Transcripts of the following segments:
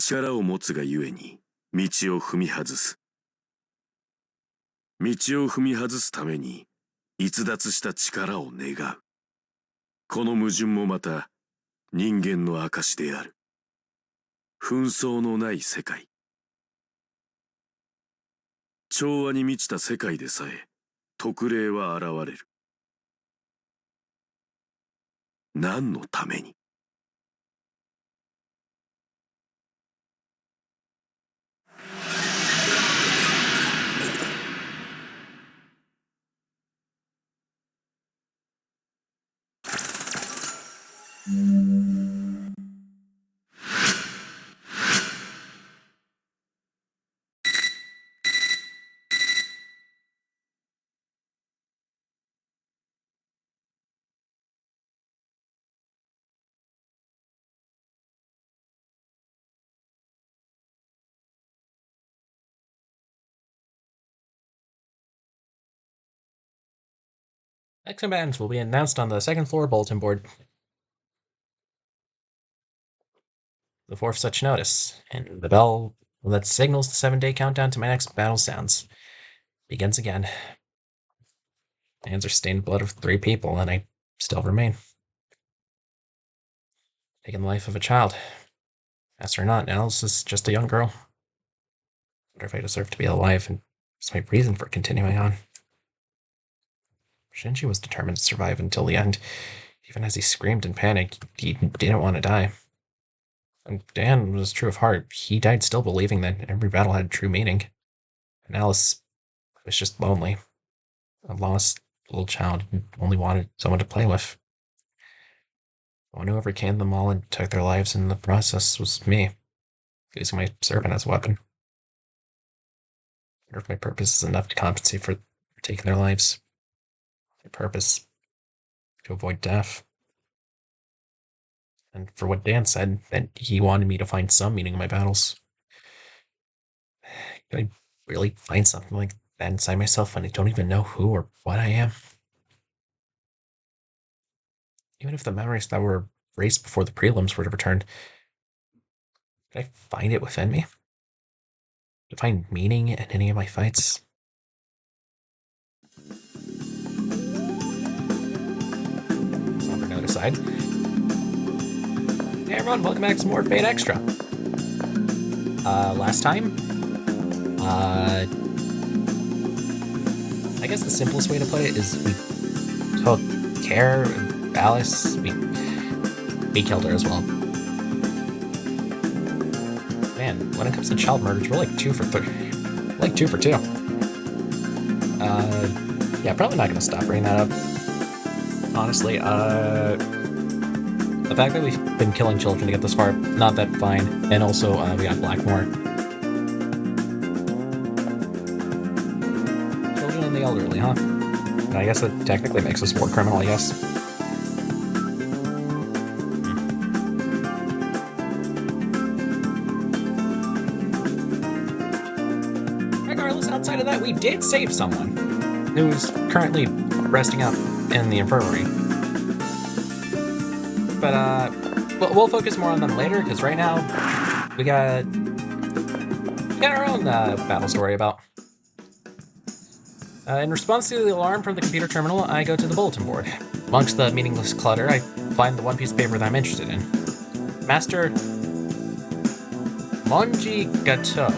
力を持つがゆえに道を踏み外す。道を踏み外すために逸脱した力を願う。この矛盾もまた人間の証である。紛争のない世界。調和に満ちた世界でさえ特例は現れる。何のために。Next commands will be announced on the second floor bulletin board. The fourth such notice, and the bell that signals the 7-day countdown to my next battle sounds. Begins again. My hands are stained with blood of 3 people, and I still remain. Taking the life of a child. Master or not, Alice is just a young girl. I wonder if I deserve to be alive, and what's my reason for continuing on? Shinji was determined to survive until the end. Even as he screamed in panic, he didn't want to die. And Dan was true of heart. He died still believing that every battle had true meaning. And Alice was just lonely. A lost little child who only wanted someone to play with. The one who overcame them all and took their lives in the process was me, using my servant as a weapon. I wonder if my purpose is enough to compensate for taking their lives. My purpose, to avoid death. And for what Dan said, that he wanted me to find some meaning in my battles. Could I really find something like that inside myself when I don't even know who or what I am? Even if the memories that were erased before the prelims were returned, could I find it within me? To find meaning in any of my fights? Somber note aside. Hey everyone, welcome back to some more Fate Extra. Last time, I guess the simplest way to put it is we took care of Alice. We killed her as well. Man, when it comes to child murders, we're like 2 for 3. Like 2 for 2. Yeah, probably not gonna stop bringing that up. Honestly, the fact that we've been killing children to get this far, not that fine. And also, we got Blackmore. Children and the elderly, huh? I guess it technically makes us war criminal, I guess. Regardless, outside of that, we did save someone who's currently resting up in the infirmary. But, we'll focus more on them later, because right now, we got our own battle story about. In response to the alarm from the computer terminal, I go to the bulletin board. Amongst the meaningless clutter, I find the one piece of paper that I'm interested in. Master Monji Gato,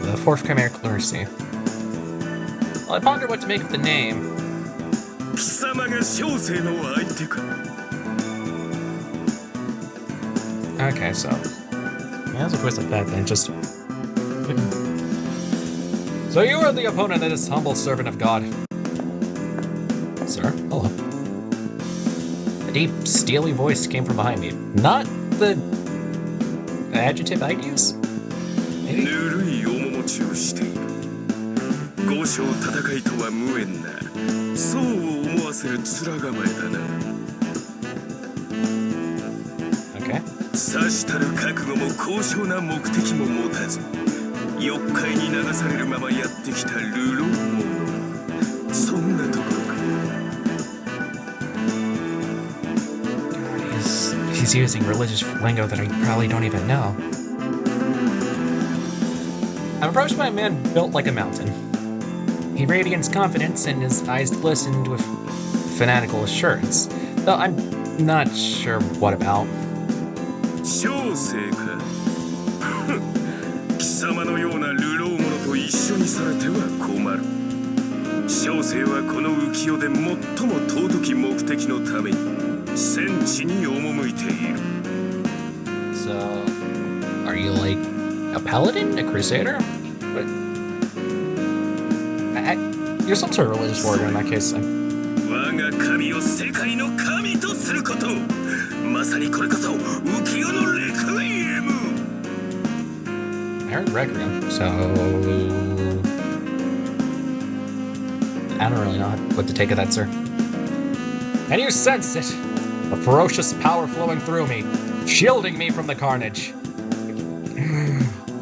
the 4th Chimeric Lunacy. Well, I ponder what to make of the name. Okay, so he has a voice like that, then just. So you are the opponent of this humble servant of God. Sir, hello. A deep, steely voice came from behind me. Not the adjective I'd use? Maybe? Okay. さしたる覚悟も高尚な目的も持たず欲界に流されるままやってきた流浪者そんなところか He's using religious lingo that I probably don't even know. I'm approached by a man built like a mountain. He radiates confidence and his eyes glistened with fanatical assurance, though I'm not sure what about. 小生か貴様のような流浪者と一緒にされては困る小生はこの浮世で最も尊き目的のために戦地に赴いている So, are you like a paladin? A crusader? What? You're some sort of religious warrior in that case. 我が神を世界の神とすることまさにこれこそ浮世のレクイエム I heard Requiem, so I don't really know what to take of that, sir. And you sense it! A ferocious power flowing through me, shielding me from the carnage.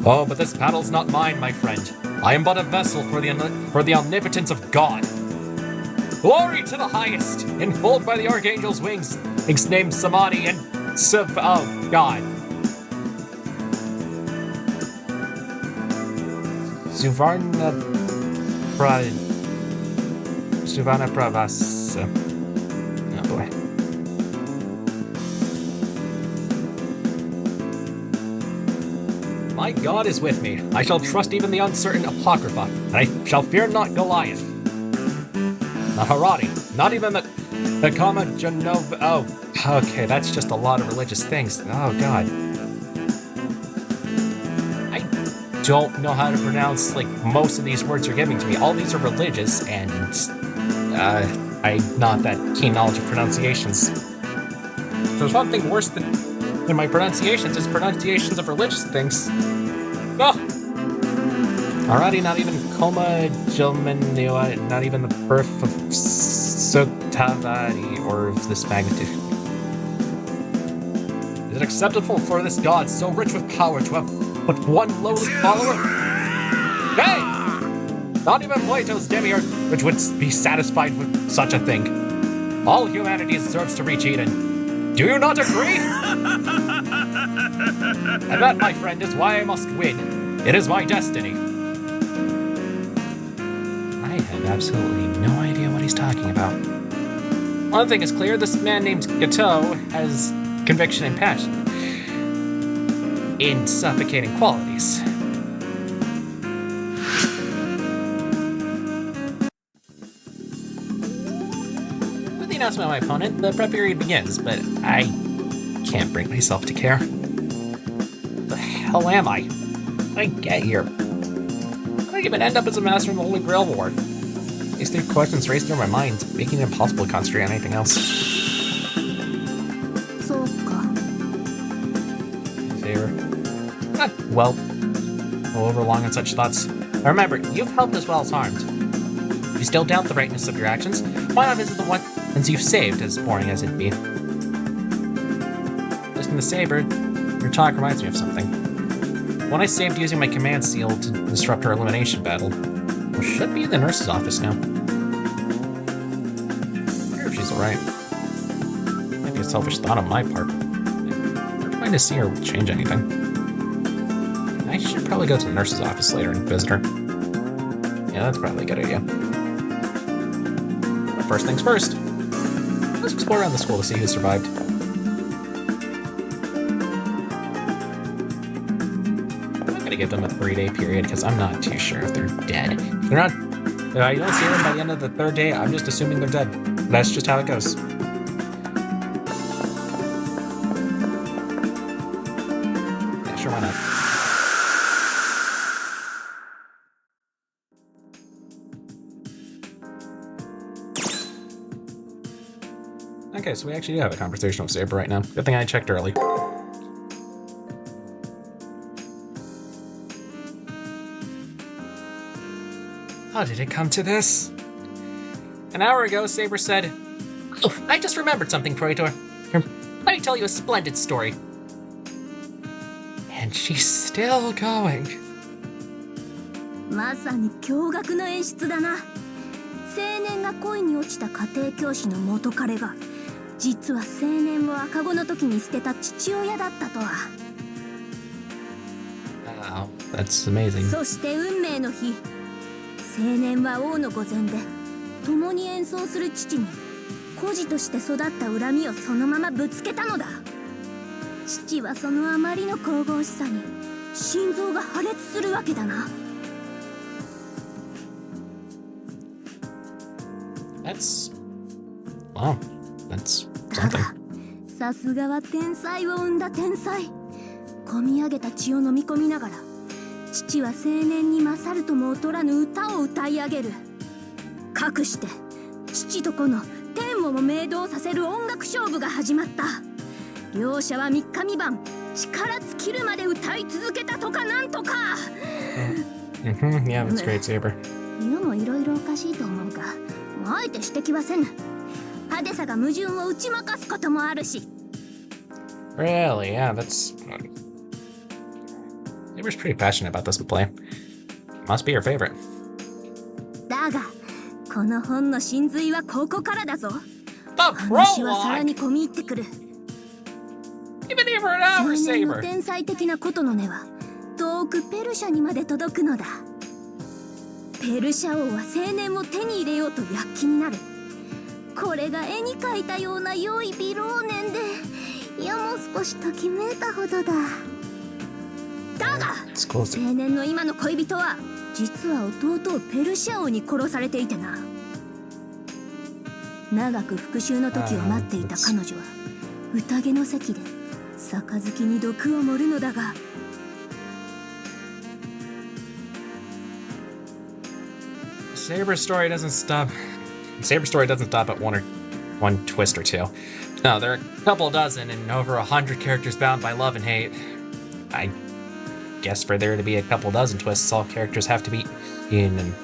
Oh, but this battle's not mine, my friend. I am but a vessel for the omnipotence of God. Glory to the highest, enfolded by the archangel's wings, named Samadhi and oh God. Suvarna Pravas. Oh boy. My God is with me. I shall trust even the uncertain Apocrypha, and I shall fear not Goliath. Not Harati, not even the Kama Genova. Oh, okay, that's just a lot of religious things. Oh God. I don't know how to pronounce, like, most of these words you're giving to me. All these are religious, and I'm not that keen knowledge of pronunciations. If there's one thing worse than my pronunciations, is pronunciations of religious things. Oh! Alrighty, not even Koma Jilmanua, not even the birth of Suktavari or of this magnitude. Is it acceptable for this god so rich with power to have but one lowly follower? Hey! Not even Plato's demiurge which would be satisfied with such a thing. All humanity deserves to reach Eden. Do you not agree? And that, my friend, is why I must win. It is my destiny. I have absolutely no idea what he's talking about. One thing is clear, this man named Gateau has conviction and passion. In suffocating qualities. With the announcement of my opponent, the prep period begins, but I can't bring myself to care. The hell am I? How did I get here? How did I even end up as a master in the Holy Grail War? These three questions race through my mind, making it impossible to concentrate on anything else. Favor. Not well overlong on such thoughts. Now remember, you've helped as well as harmed. If you still doubt the rightness of your actions, why not visit the ones you've saved, as boring as it be? Listening to Saber, your talk reminds me of something. When I saved using my command seal to disrupt her elimination battle, which should be in the nurse's office now. I wonder if she's alright. Might be a selfish thought on my part. I'm trying to see her change anything. I should probably go to the nurse's office later and visit her. Yeah, that's probably a good idea. But first things first, let's explore around the school to see who survived. Give them a 3-day period because I'm not too sure if they're dead. If they're not, if I don't see them by the end of the 3rd day, I'm just assuming they're dead. That's just how it goes. Yeah, sure, why not? Okay, so we actually do have a conversation with Saber right now. Good thing I checked early. How did it come to this? An hour ago, Saber said, "Oh, I just remembered something, Praetor. Here, let me tell you a splendid story." And she's still going. まさに驚愕の演出だな。青年が恋に落ちた家庭教師の元彼が実は青年を赤子の時に捨てた父親だったとは。Wow, that's amazing. そして運命の日、青年は王の御前で共に演奏する父に孤児として育った恨みをそのままぶつけたのだ。父はそのあまりの神々しさに心臓が破裂するわけだな。Wow, that's た something. だ、さすがは天才を生んだ天才。込み上げた血を飲み込みながら、父は青年に勝るとも劣らぬ歌を歌い上げる。かくして父と子の天をも明動させる音楽勝負が始まった。両者は三日三晩力尽きるまで歌い続けたとかなんとか。Yeah, that's great, Saber. 言うもいろいろおかしいと思うが、あえて指摘はせぬ。派手さが矛盾を打ち負かすこともあるし。Really? Yeah, that's. Saber's pretty passionate about this play. Must be your favorite. だが、この本の真髄はここからだぞ。 The 話はさら prologue! に込み入ってくる。 You've been here for an 青 hour, 年の Saber! 天才的なことの根は遠くペルシャにまで届くのだ。ペルシャ王は青年を手に入れようと躍起になる。これが絵に描いたような良い美老年で、世も少しときめいたほどだ。だが、 It's close. 青年の今の恋人は実は弟をペルシャ王に殺されていてな。長く復讐の時を待っていた彼女は宴の席で杯に毒を盛るのだが、 Saber's story doesn't stop. Saber's story doesn't stop at one twist or two. No, there are a couple dozen and over 100 characters bound by love and hate. I guess for there to be a couple dozen twists, all characters have to be in an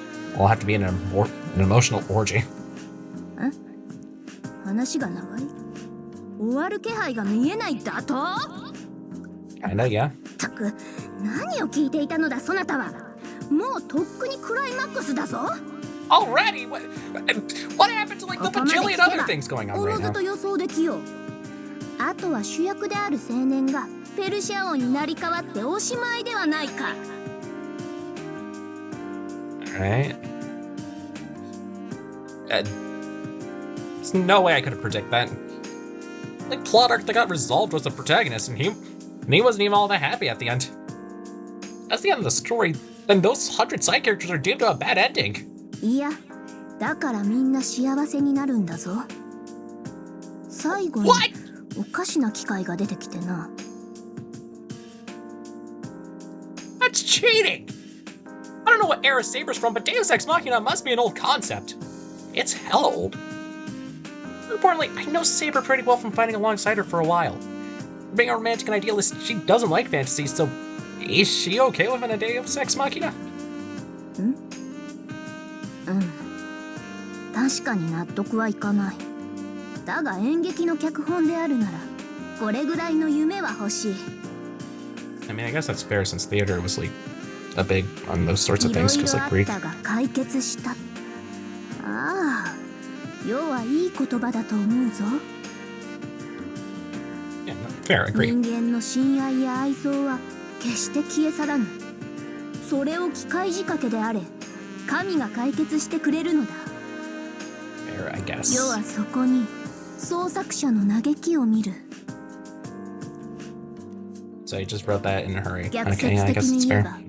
emotional orgy. 話が長い。終わる気配が見えないだと。 Kinda, yeah. たく、何を聞いていたのだそなたは。もうとっくにクライマックスだぞ。 Already? What happened to like the bajillion other things going on お right のず now? と予想できよう。あとは主役である青年がペルシャ王になり変わっておしまいではないか。 Alright. There's no way I could have predicted that. Like plot arc that got resolved was the protagonist, and he wasn't even all that happy at the end. That's the end of the story. Then those 100 side characters are doomed to a bad ending. いや、だからみんな幸せになるんだぞ。最後に What? おかしな機会が出てきてな。 That's cheating! I don't know what era Saber's from, but Deus Ex Machina must be an old concept. It's hella old. More importantly, I know Saber pretty well from fighting alongside her for a while. Being a romantic and idealist, she doesn't like fantasy, so is she okay with an Deus Ex Machina? 確かに納得はいかない。だが演劇の脚本であるならこれぐらいの夢は欲しい。 I mean, I guess that's fair since theater was like a big on those sorts of いろ things い because ろ like あっ Greek. たが解決した。ああ、要はいい言葉だと思うぞ。 Yeah, no, fair, I agree. 人間の親愛や愛憎は決して消え去らぬ。それを機械仕掛けであれ、神が解決してくれるのだ。 Fair, I guess. 世はそこに創作者の嘆きを見る。 So I just wrote that in a hurry. 逆 Okay, yeah, 説 I 的 guess に it's 言え fair. ば、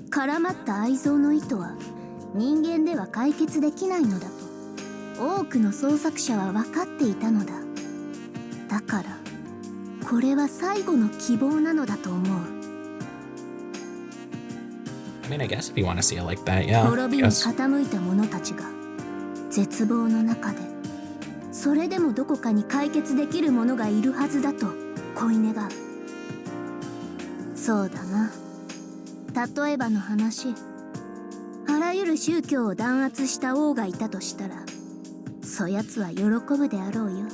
絡まった愛憎の糸は人間では解決できないのだと多くの創作者は分かっていたのだ。だからこれは最後の希望なのだと思う。 I mean, I guess if you want to see it like that, yeah. 滅びに Yes. 傾いた者たちが絶望の中でそれでもどこかに解決できる者がいるはずだと恋願う。そうだな。例えばの話、あらゆる宗教を弾圧した王がいたとしたら、そやつは喜ぶであろうよ。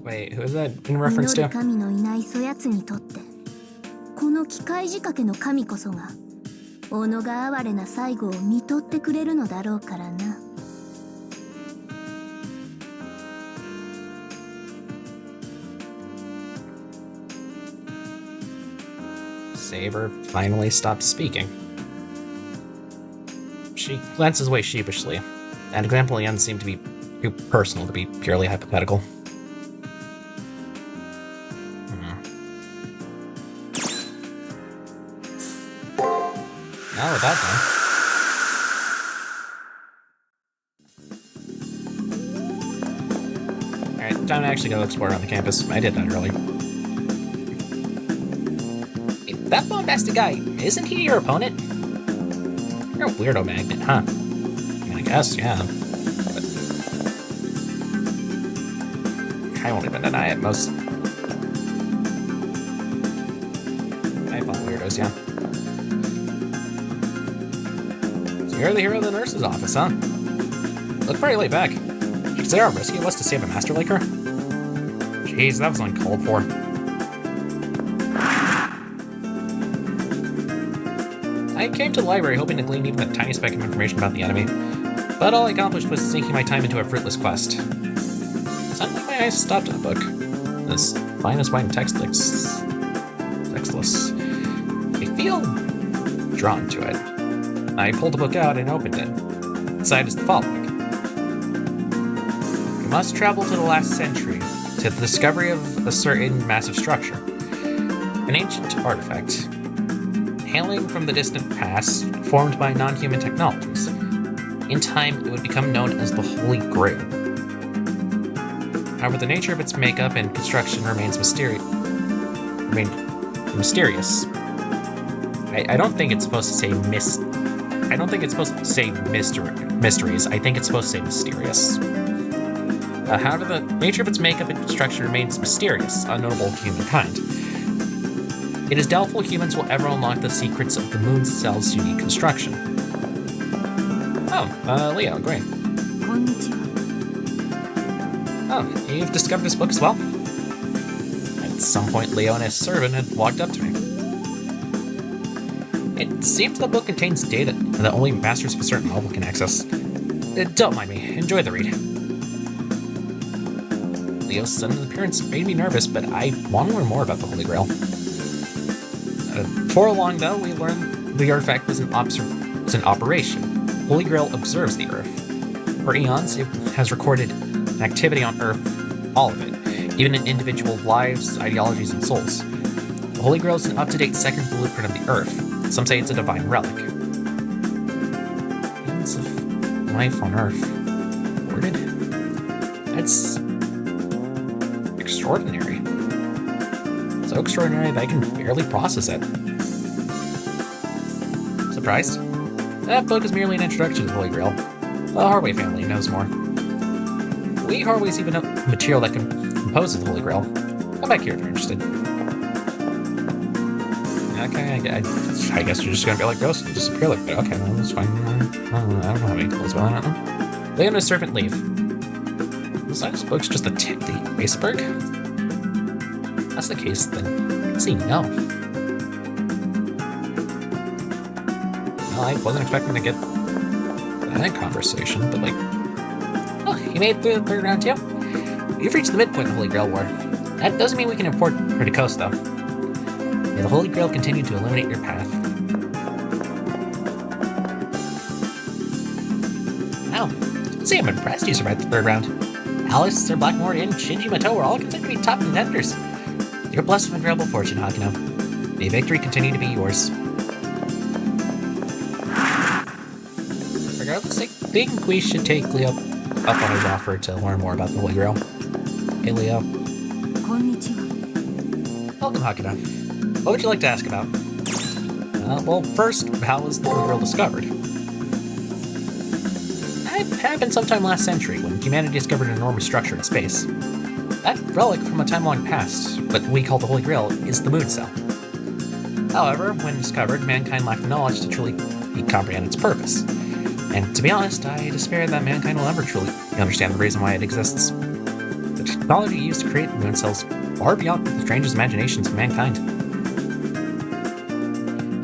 Wait, who is that in 祈 reference る to? 神のいないそやつにとってこの機械仕掛けの神こそが己が哀れな最後を見とってくれるのだろうからな。Saber finally stopped speaking. She glances away sheepishly. An example Leon seemed to be too personal to be purely hypothetical. Now with that done. Alright, time to actually go explore around the campus. I did that earlier. Hey, that bone-basted guy, isn't he your opponent? You're a weirdo magnet, huh? I mean, I guess, yeah. But I won't even deny it. Most iPhone weirdos, yeah. So you're the hero of the nurse's office, huh? Look pretty laid back. You consider how risky it was to save a master like her? Jeez, that was uncalled for. I came to the library hoping to glean even a tiny speck of information about the enemy, but all I accomplished was sinking my time into a fruitless quest. Suddenly my eyes stopped on a book. This fine as white and textless. I feel drawn to it. I pulled the book out and opened it. Inside is the following. You must travel to the last century to the discovery of a certain massive structure. An ancient artifact. Hailing from the distant past, formed by non-human technologies. In time, it would become known as the Holy Grail. However, the nature of its makeup and construction remains mysterious. I don't think it's supposed to say I don't think it's supposed to say mysteries. I think it's supposed to say mysterious. However, the nature of its makeup and construction remains mysterious, unknowable to humankind. It is doubtful humans will ever unlock the secrets of the moon cell's unique construction. Oh, Leo, great. Oh, you've discovered this book as well? At some point, Leo and his servant had walked up to me. It seems the book contains data that only masters of a certain level can access. Don't mind me. Enjoy the read. Leo's sudden appearance made me nervous, but I want to learn more about the Holy Grail. Before long, though, we learned the artifact was an operation. Holy Grail observes the Earth. For eons, it has recorded activity on Earth, all of it, even in individual lives, ideologies, and souls. The Holy Grail is an up-to-date second blueprint of the Earth. Some say it's a divine relic. Hands of life on Earth. Worded? That's extraordinary. So extraordinary that I can barely process it. Surprised? That book is merely an introduction to the Holy Grail. The Harway family knows more. We Harways even know material that composes the Holy Grail. Come back here if you're interested. Okay, I guess you're just gonna be like ghosts and disappear like that. Okay, well, that's fine. I don't have any clothes about that. Leo and his servant leave. This book's just a tick the iceberg? If that's the case, then I see no. Well, I wasn't expecting to get that conversation, but like... Oh, you made it through the third round too? You've reached the midpoint of the Holy Grail War. That doesn't mean we can import her to coast, though. May the Holy Grail continue to illuminate your path. Wow, I'd say I'm impressed you survived the third round. Alice, Sir Blackmore, and Shinji Mato were all considered to be top contenders. You're blessed with incredible fortune, Hakino. May victory continue to be yours. Regardless, I think we should take Leo up on his offer to learn more about the Holy Grail. Hey, Leo. Konnichiwa. Welcome, Hakino. What would you like to ask about? Well, first, how was the Holy Grail discovered? It happened sometime last century when humanity discovered an enormous structure in space. That relic from a time long past, what we call the Holy Grail, is the moon cell. However, when discovered, mankind lacked knowledge to truly comprehend its purpose. And to be honest, I despair that mankind will ever truly understand the reason why it exists. The technology used to create the moon cells far beyond the strangest imaginations of mankind.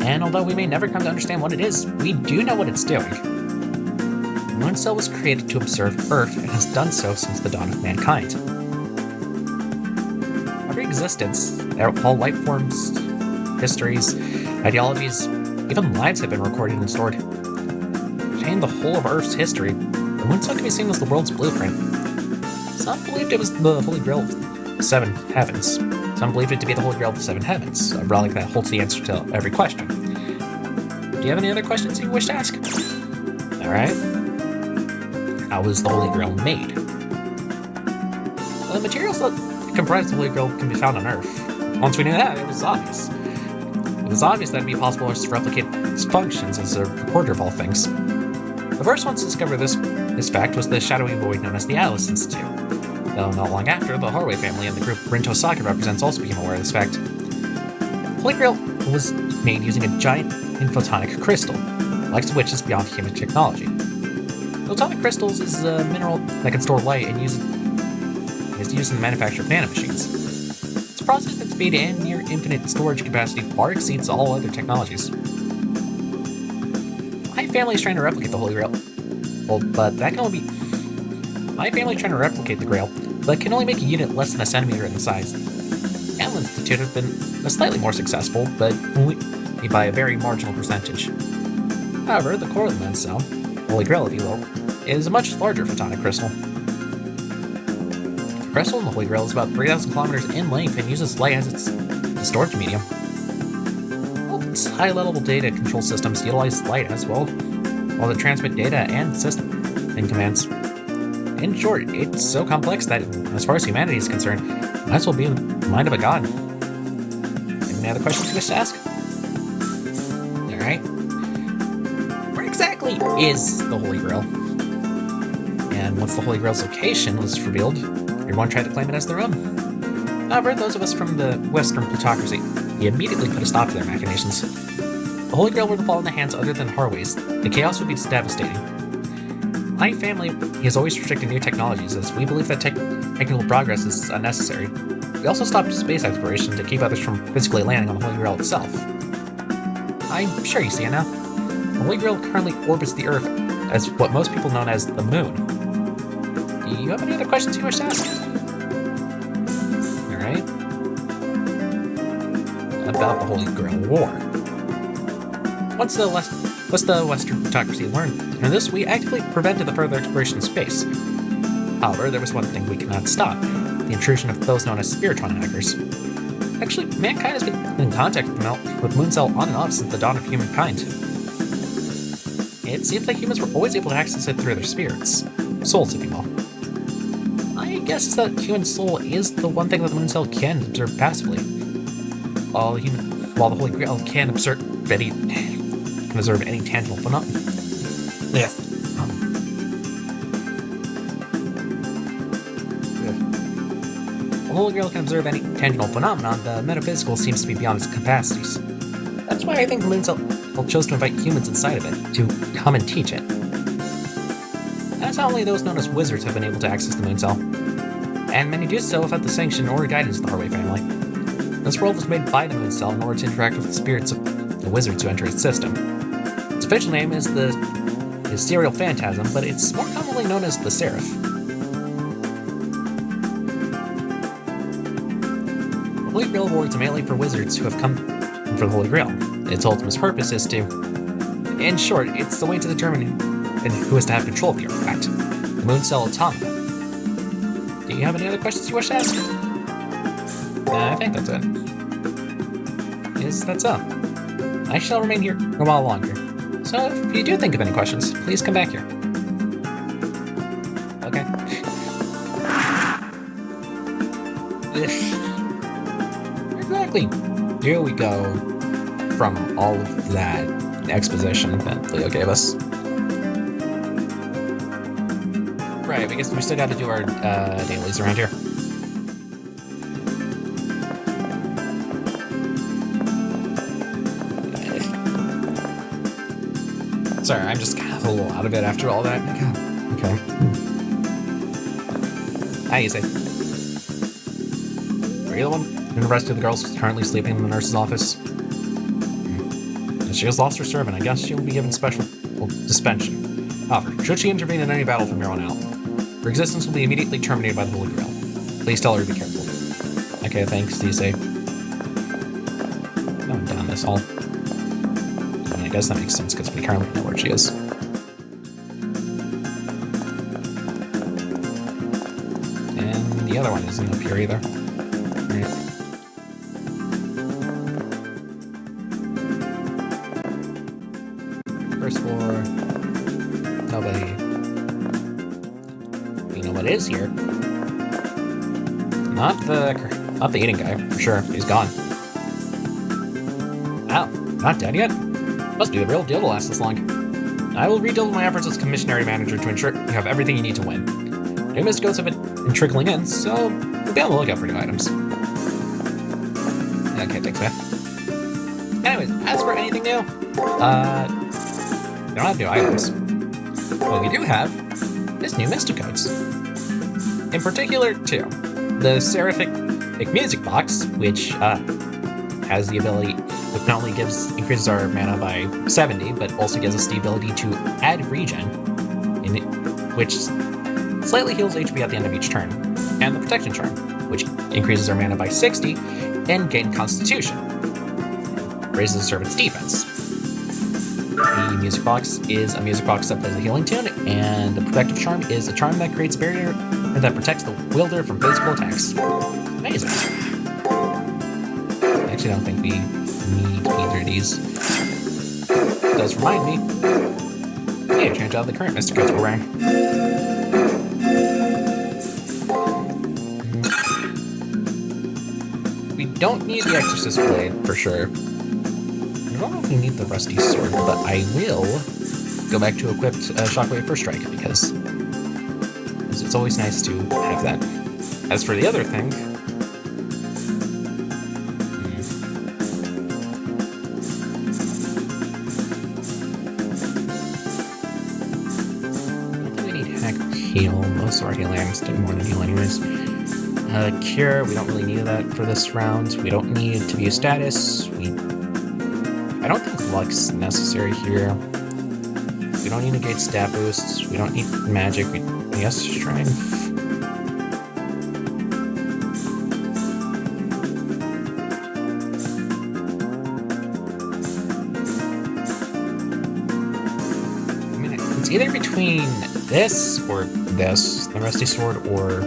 And although we may never come to understand what it is, we do know what it's doing. The moon cell was created to observe Earth and has done so since the dawn of mankind. Every existence, all life forms, histories, ideologies, even lives have been recorded and stored. Containing the whole of Earth's history, the Moonstone can be seen as the world's blueprint. Some believed it was the Holy Grail of the Seven Heavens. Some believed it to be the Holy Grail of the Seven Heavens, a relic that holds the answer to every question. Do you have any other questions you wish to ask? Alright. How was the Holy Grail made? The materials that comprise the Holy Grail can be found on Earth. Once we knew that, it was obvious. It was obvious that it'd be possible for us to replicate its functions as a recorder of all things. The first one to discover this fact was the shadowy void known as the Atlas Institute. Though not long after, the Haraway family and the group Rinto Saki represents also became aware of this fact. The Holy Grail was made using a giant infotonic crystal, the likes of which is beyond human technology. Photonic crystals is a mineral that can store light and is used in the manufacture of nanomachines. It's a process that speed and near infinite storage capacity far exceeds all other technologies. My family is trying to replicate the Holy Grail. Well, but that can only be... My family is trying to replicate the Grail, but can only make a unit less than a centimeter in size. The Animal Institute have been slightly more successful, but only by a very marginal percentage. However, the core of the Moon Cell, Holy Grail if you will, is a much larger photonic crystal. The crystal in the Holy Grail is about 3,000 kilometers in length and uses light as its storage medium. All its high-level data control systems utilize light as well, while they transmit data and system and commands. In short, it's so complex that, as far as humanity is concerned, it might as well be in the mind of a god. Any other questions you wish to ask? Alright. Where exactly is the Holy Grail? And once the Holy Grail's location was revealed, everyone tried to claim it as their own. However, those of us from the Western plutocracy immediately put a stop to their machinations. The Holy Grail were to fall in the hands other than Haraway's, the chaos would be devastating. My family has always restricted new technologies, as we believe that technical progress is unnecessary. We also stopped space exploration to keep others from physically landing on the Holy Grail itself. I'm sure you see it now. The Holy Grail currently orbits the Earth as what most people know as the Moon. Do you have any other questions you wish to ask? Alright. About the Holy Grail War. What's the Western plutocracy learned? In this, we actively prevented the further exploration of space. However, there was one thing we could not stop: the intrusion of those known as Spiritron hackers. Actually, mankind has been in contact with Mooncell on and off since the dawn of humankind. It seems like humans were always able to access it through their spirits. Souls, if you will. My guess is that human soul is the one thing that the Mooncell can observe passively. While the Holy Grail can observe any tangible phenomenon. Yeah. The Holy Grail can observe any tangible phenomenon, the metaphysical seems to be beyond its capacities. That's why I think the Mooncell chose to invite humans inside of it, to come and teach it. As only those known as wizards have been able to access the Mooncell, and many do so without the sanction or guidance of the Haraway family. This world was made by the Mooncell in order to interact with the spirits of the wizards who enter its system. Its official name is the Serial Phantasm, but it's more commonly known as the Seraph. The Holy Grail awards are mainly for wizards who have come for the Holy Grail. Its ultimate purpose is to... In short, it's the way to determine who is to have control of the artifact. The Mooncell Automata. Do you have any other questions you wish to ask? I think that's it. Is that so? I shall remain here a while longer. So if you do think of any questions, please come back here. Okay. Exactly. Here we go from all of that exposition that Leo gave us. Right, I guess we still got to do our dailies around here. Sorry, I'm just kind of a little out of it after all that. Okay. How you say? Are you the one who the rest of the girls currently sleeping in the nurse's office? She has lost her servant. I guess she will be given special suspension. However, should she intervene in any battle from here on out, her existence will be immediately terminated by the Holy Grail. Please tell her to be careful. Okay, thanks, do you say? Oh, this hall. I mean, I guess that makes sense because we currently know where she is. And the other one isn't up here either. Right. First floor. Nobody. You know what is here? Not the eating guy, for sure. He's gone. Wow, not dead yet? Must be the real deal to last this long. I will redouble my efforts as commissionary manager to ensure you have everything you need to win. New missed codes have been trickling in, so we'll be on the lookout for new items. Okay, thanks, man. Anyways, as for anything new, we don't have new items. What we do have is new Mystic Codes. In particular, two. The Seraphic Music Box, which has the ability, which not only increases our mana by 70, but also gives us the ability to add regen, which slightly heals HP at the end of each turn. And the Protection Charm, which increases our mana by 60 and gain Constitution. Raises the servant's defense. The Music Box is a music box that plays a healing tune, and the Protective Charm is a charm that creates a barrier that protects the wielder from physical attacks. Amazing. I actually don't think we need either of these. It does remind me. Yeah, change out the current Mystic Codes we're wearing. We don't need the Exorcist Blade, for sure. I don't know if we need the Rusty Sword, but I will go back to equipped Shockwave First Strike, because it's always nice to have that. As for the other thing... I don't think we need Hack Heal. Most of our healing items do more than heal anyways. Cure, we don't really need that for this round. We don't need to view status. I don't think Luck's necessary here. We don't need negate stat boosts. We don't need magic. I guess Strength. I mean, it's either between this or this, the Rusty Sword, or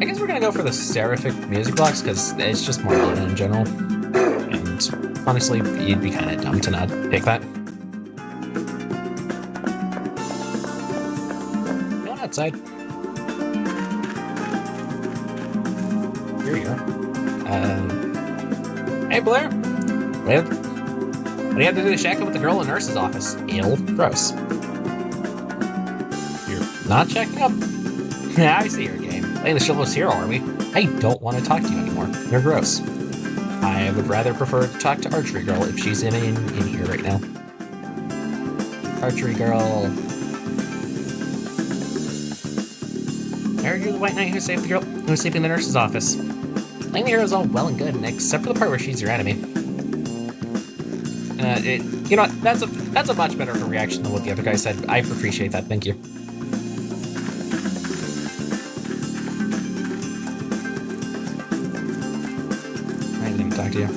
I guess we're gonna go for the Seraphic Music Box because it's just more fun in general. And honestly, you'd be kind of dumb to not pick that. Going outside. Here you are. Hey Blair. What do you have to do to shack up with the girl in the nurse's office? Ew. Gross. You're not checking up? Yeah, I see your game. Playing the chivalrous hero, are we? I don't want to talk to you anymore. You're gross. I would rather prefer to talk to Archery Girl if she's in here right now. Archery Girl. I heard you're the White Knight who saved the girl who was sleeping in the nurse's office. Playing the hero is all well and good, except for the part where she's your enemy. You know what? That's a much better reaction than what the other guy said. I appreciate that. Thank you. I didn't even talk to you.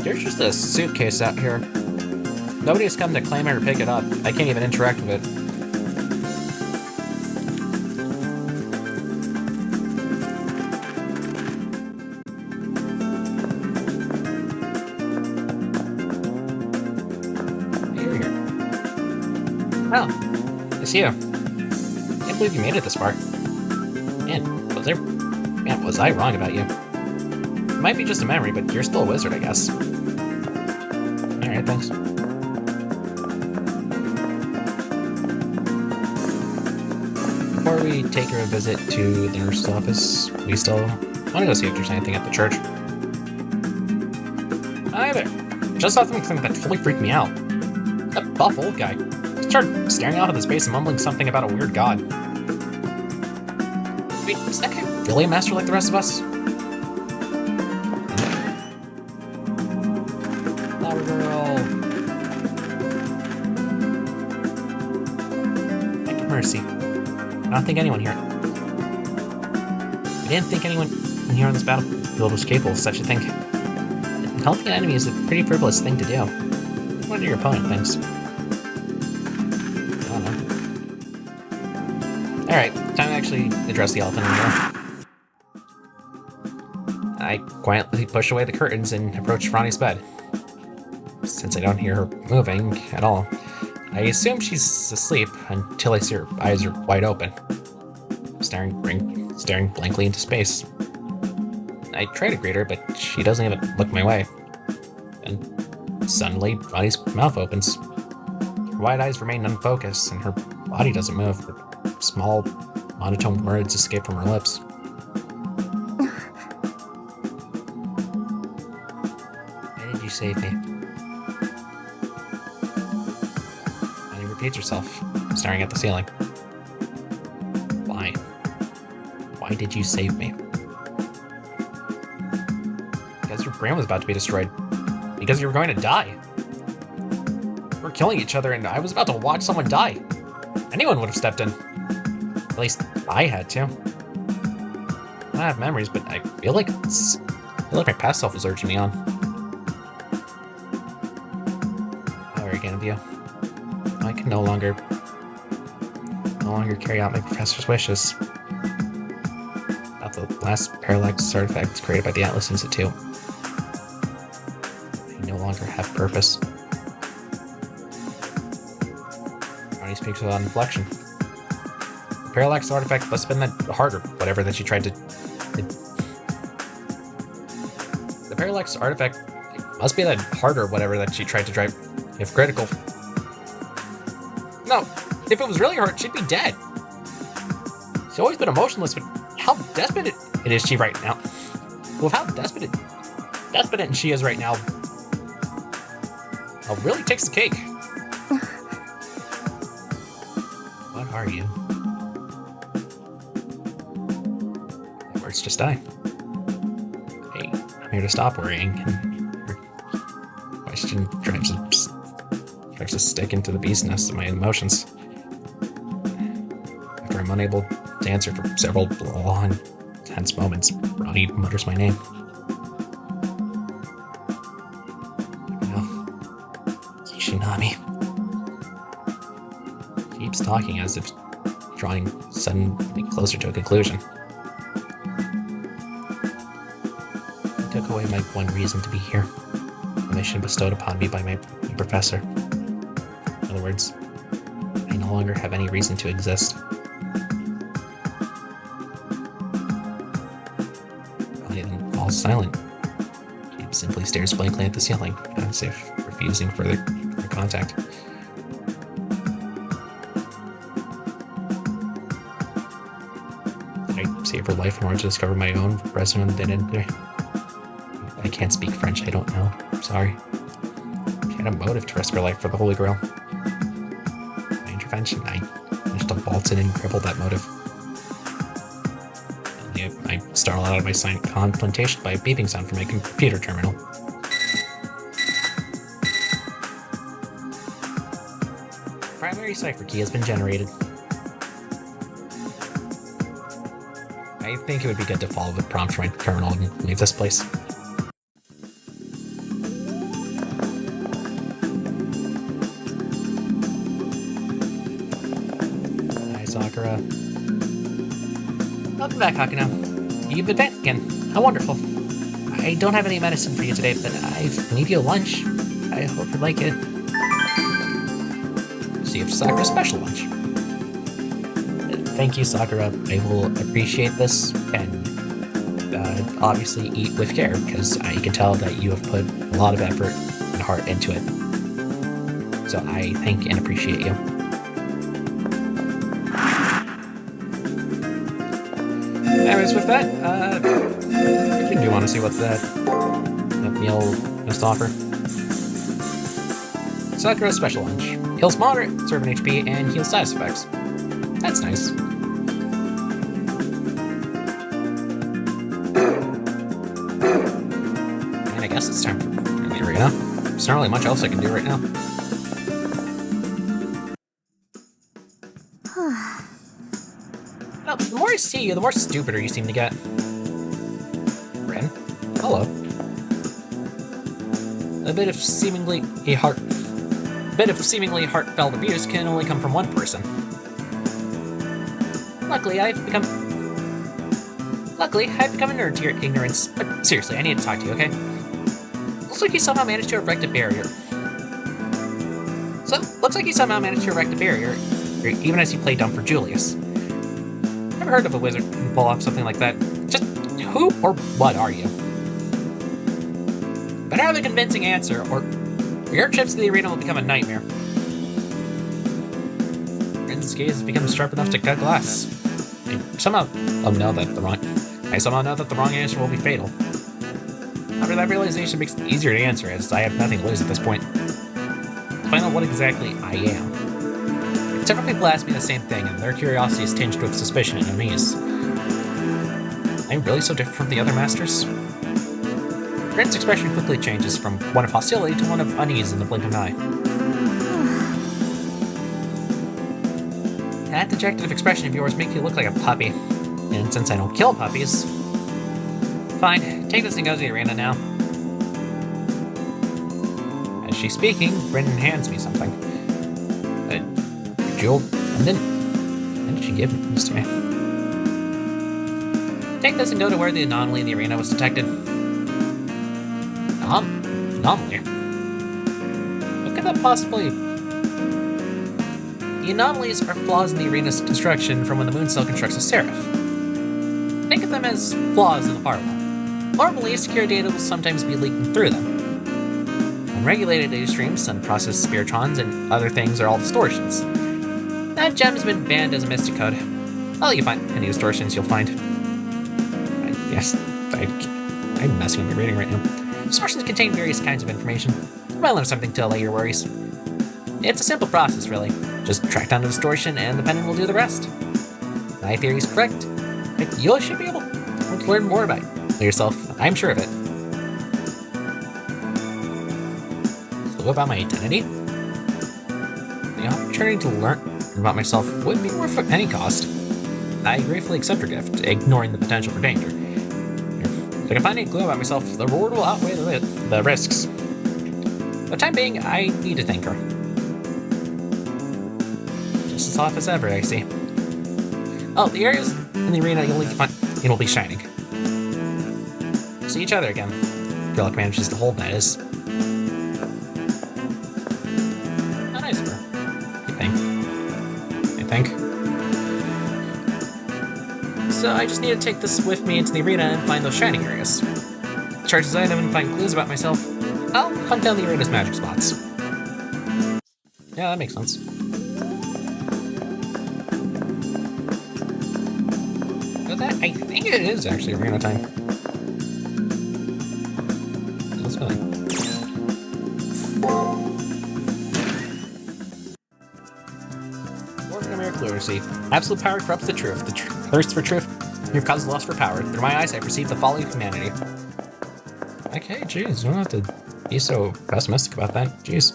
There's just a suitcase out here. Nobody's come to claim it or pick it up. I can't even interact with it. Oh, it's you. Can't believe you made it this far. Man, was I wrong about you? It might be just a memory, but you're still a wizard, I guess. Alright, thanks. Before we take her a visit to the nurse's office, we still want to go see if there's anything at the church. Hi there. Just saw something that totally freaked me out. That buff old guy. Started staring off into space and mumbling something about a weird god. Wait, is that guy really a master like the rest of us? Flower girl. Heck of mercy. I don't think anyone here. I didn't think anyone here on this battlefield was capable of such a thing. Helping an enemy is a pretty frivolous thing to do. What do your opponent thinks? I don't know. Alright, time to actually address the elephant in the room. I quietly push away the curtains and approach Ronnie's bed. Since I don't hear her moving at all, I assume she's asleep until I see her eyes are wide open, staring blankly into space. I try to greet her, but she doesn't even look my way. And suddenly, Ronnie's mouth opens. Her wide eyes remain unfocused, and her body doesn't move. Small, monotone words escape from her lips. Why did you save me? Ronnie repeats herself, staring at the ceiling. Why? Why did you save me? Because your brain was about to be destroyed. Because you were going to die. We're killing each other, and I was about to watch someone die. Anyone would have stepped in. At least I had to. I don't have memories, but I feel like my past self was urging me on. How arrogant of you. I can no longer carry out my professor's wishes. About the last parallax artifacts created by the Atlas Institute. I no longer have purpose. Ronnie speaks without inflection. The parallax artifact must have been that heart or whatever that she tried to... The parallax artifact must be that heart or whatever that she tried to drive, if critical. No, if it was really hurt, she'd be dead. She's always been emotionless, but how desperate it is she right now? With how desperate she is right now, it really takes the cake. What are you? The words just die. Hey, I'm here to stop worrying. Her question drives a stick into the bee's nest of my emotions. After I'm unable to answer for several long, tense moments, Ronnie mutters my name. Kishinami. She keeps talking as if drawing suddenly closer to a conclusion. He took away my one reason to be here, the mission bestowed upon me by my professor. In other words, I no longer have any reason to exist. Ronnie then falls silent. She simply stares blankly at the ceiling, as if refusing further contact. Did I save her life in order to discover my own resident identity? I can't speak French, I don't know. I'm sorry. She had a motive to risk her life for the Holy Grail. My intervention, I managed to vault in and cripple that motive. I startled out of my silent contemplation by a beeping sound from my computer terminal. Primary cipher key has been generated. I think it would be good to follow the prompt from my terminal and leave this place. Hi, Sakura. Welcome back, Hakuno. You've been back again. How wonderful. I don't have any medicine for you today, but I leave you a lunch. I hope you like it. See if Sakura's special lunch. Thank you, Sakura. I will appreciate this and obviously eat with care, because I can tell that you have put a lot of effort and heart into it. So I thank and appreciate you. Anyways, with that, I do want to see what that meal has to offer. Sakura's special lunch. Heals moderate, serve an HP, and heals status effects. That's nice. And I guess it's time for me right now. There's not really much else I can do right now. Now, the more I see you, the more stupider you seem to get. Hello. A bit of seemingly heartfelt abuse can only come from one person. Luckily, I've become a nerd to your ignorance. But seriously, I need to talk to you, okay? Looks like you somehow managed to erect a barrier. Even as you play dumb for Julius. Never heard of a wizard who can pull off something like that. Just who or what are you? Better have a convincing answer, or your trips to the arena will become a nightmare. Rin's gaze has become sharp enough to cut glass. I somehow know that the wrong answer will be fatal. However, that realization makes it easier to answer, as I have nothing to lose at this point. To find out what exactly I am. Several people ask me the same thing, and their curiosity is tinged with suspicion and unease. Am I really so different from the other masters? Rin's expression quickly changes from one of hostility to one of unease in the blink of an eye. That dejected expression of yours makes you look like a puppy. And since I don't kill puppies... Fine, take this and go to the arena now. As she's speaking, Brendan hands me something. Jewel, and then did she give this to me? Take this and go to where the anomaly in the arena was detected. Anomaly? What could that possibly... The anomalies are flaws in the arena's construction from when the moon cell constructs a seraph. Think of them as flaws in the firewall. Normally, secure data will sometimes be leaking through them. Unregulated data streams, unprocessed spiritrons, and other things are all distortions. That gem has been banned as a mystic code. Well, you find any distortions you'll find. I'm messing up my reading right now. Distortions contain various kinds of information. You might learn something to allay your worries. It's a simple process, really. Just track down the distortion and the pendant will do the rest. My theory is correct. You should be able to learn more about yourself. I'm sure of it. So about my identity? The opportunity to learn about myself would be worth any cost. I gratefully accept your gift, ignoring the potential for danger. If I can find any clue about myself, the reward will outweigh the risks. For the time being, I need to thank her. Just as off as ever, I see. Oh, the areas in the arena it'll be shining. See each other again. Grillick manages to hold that is. How nice of her. I think. So I just need to take this with me into the arena and find those shining areas. Charge this item and find clues about myself. I'll hunt down the arena's magic spots. Yeah, that makes sense. But that, I think it is actually arena time. Let's go. Literacy. Absolute power corrupts the truth. The thirst for truth. You've caused lust for power. Through my eyes, I perceive the folly of humanity. Okay, jeez, you don't have to be so pessimistic about that. Jeez.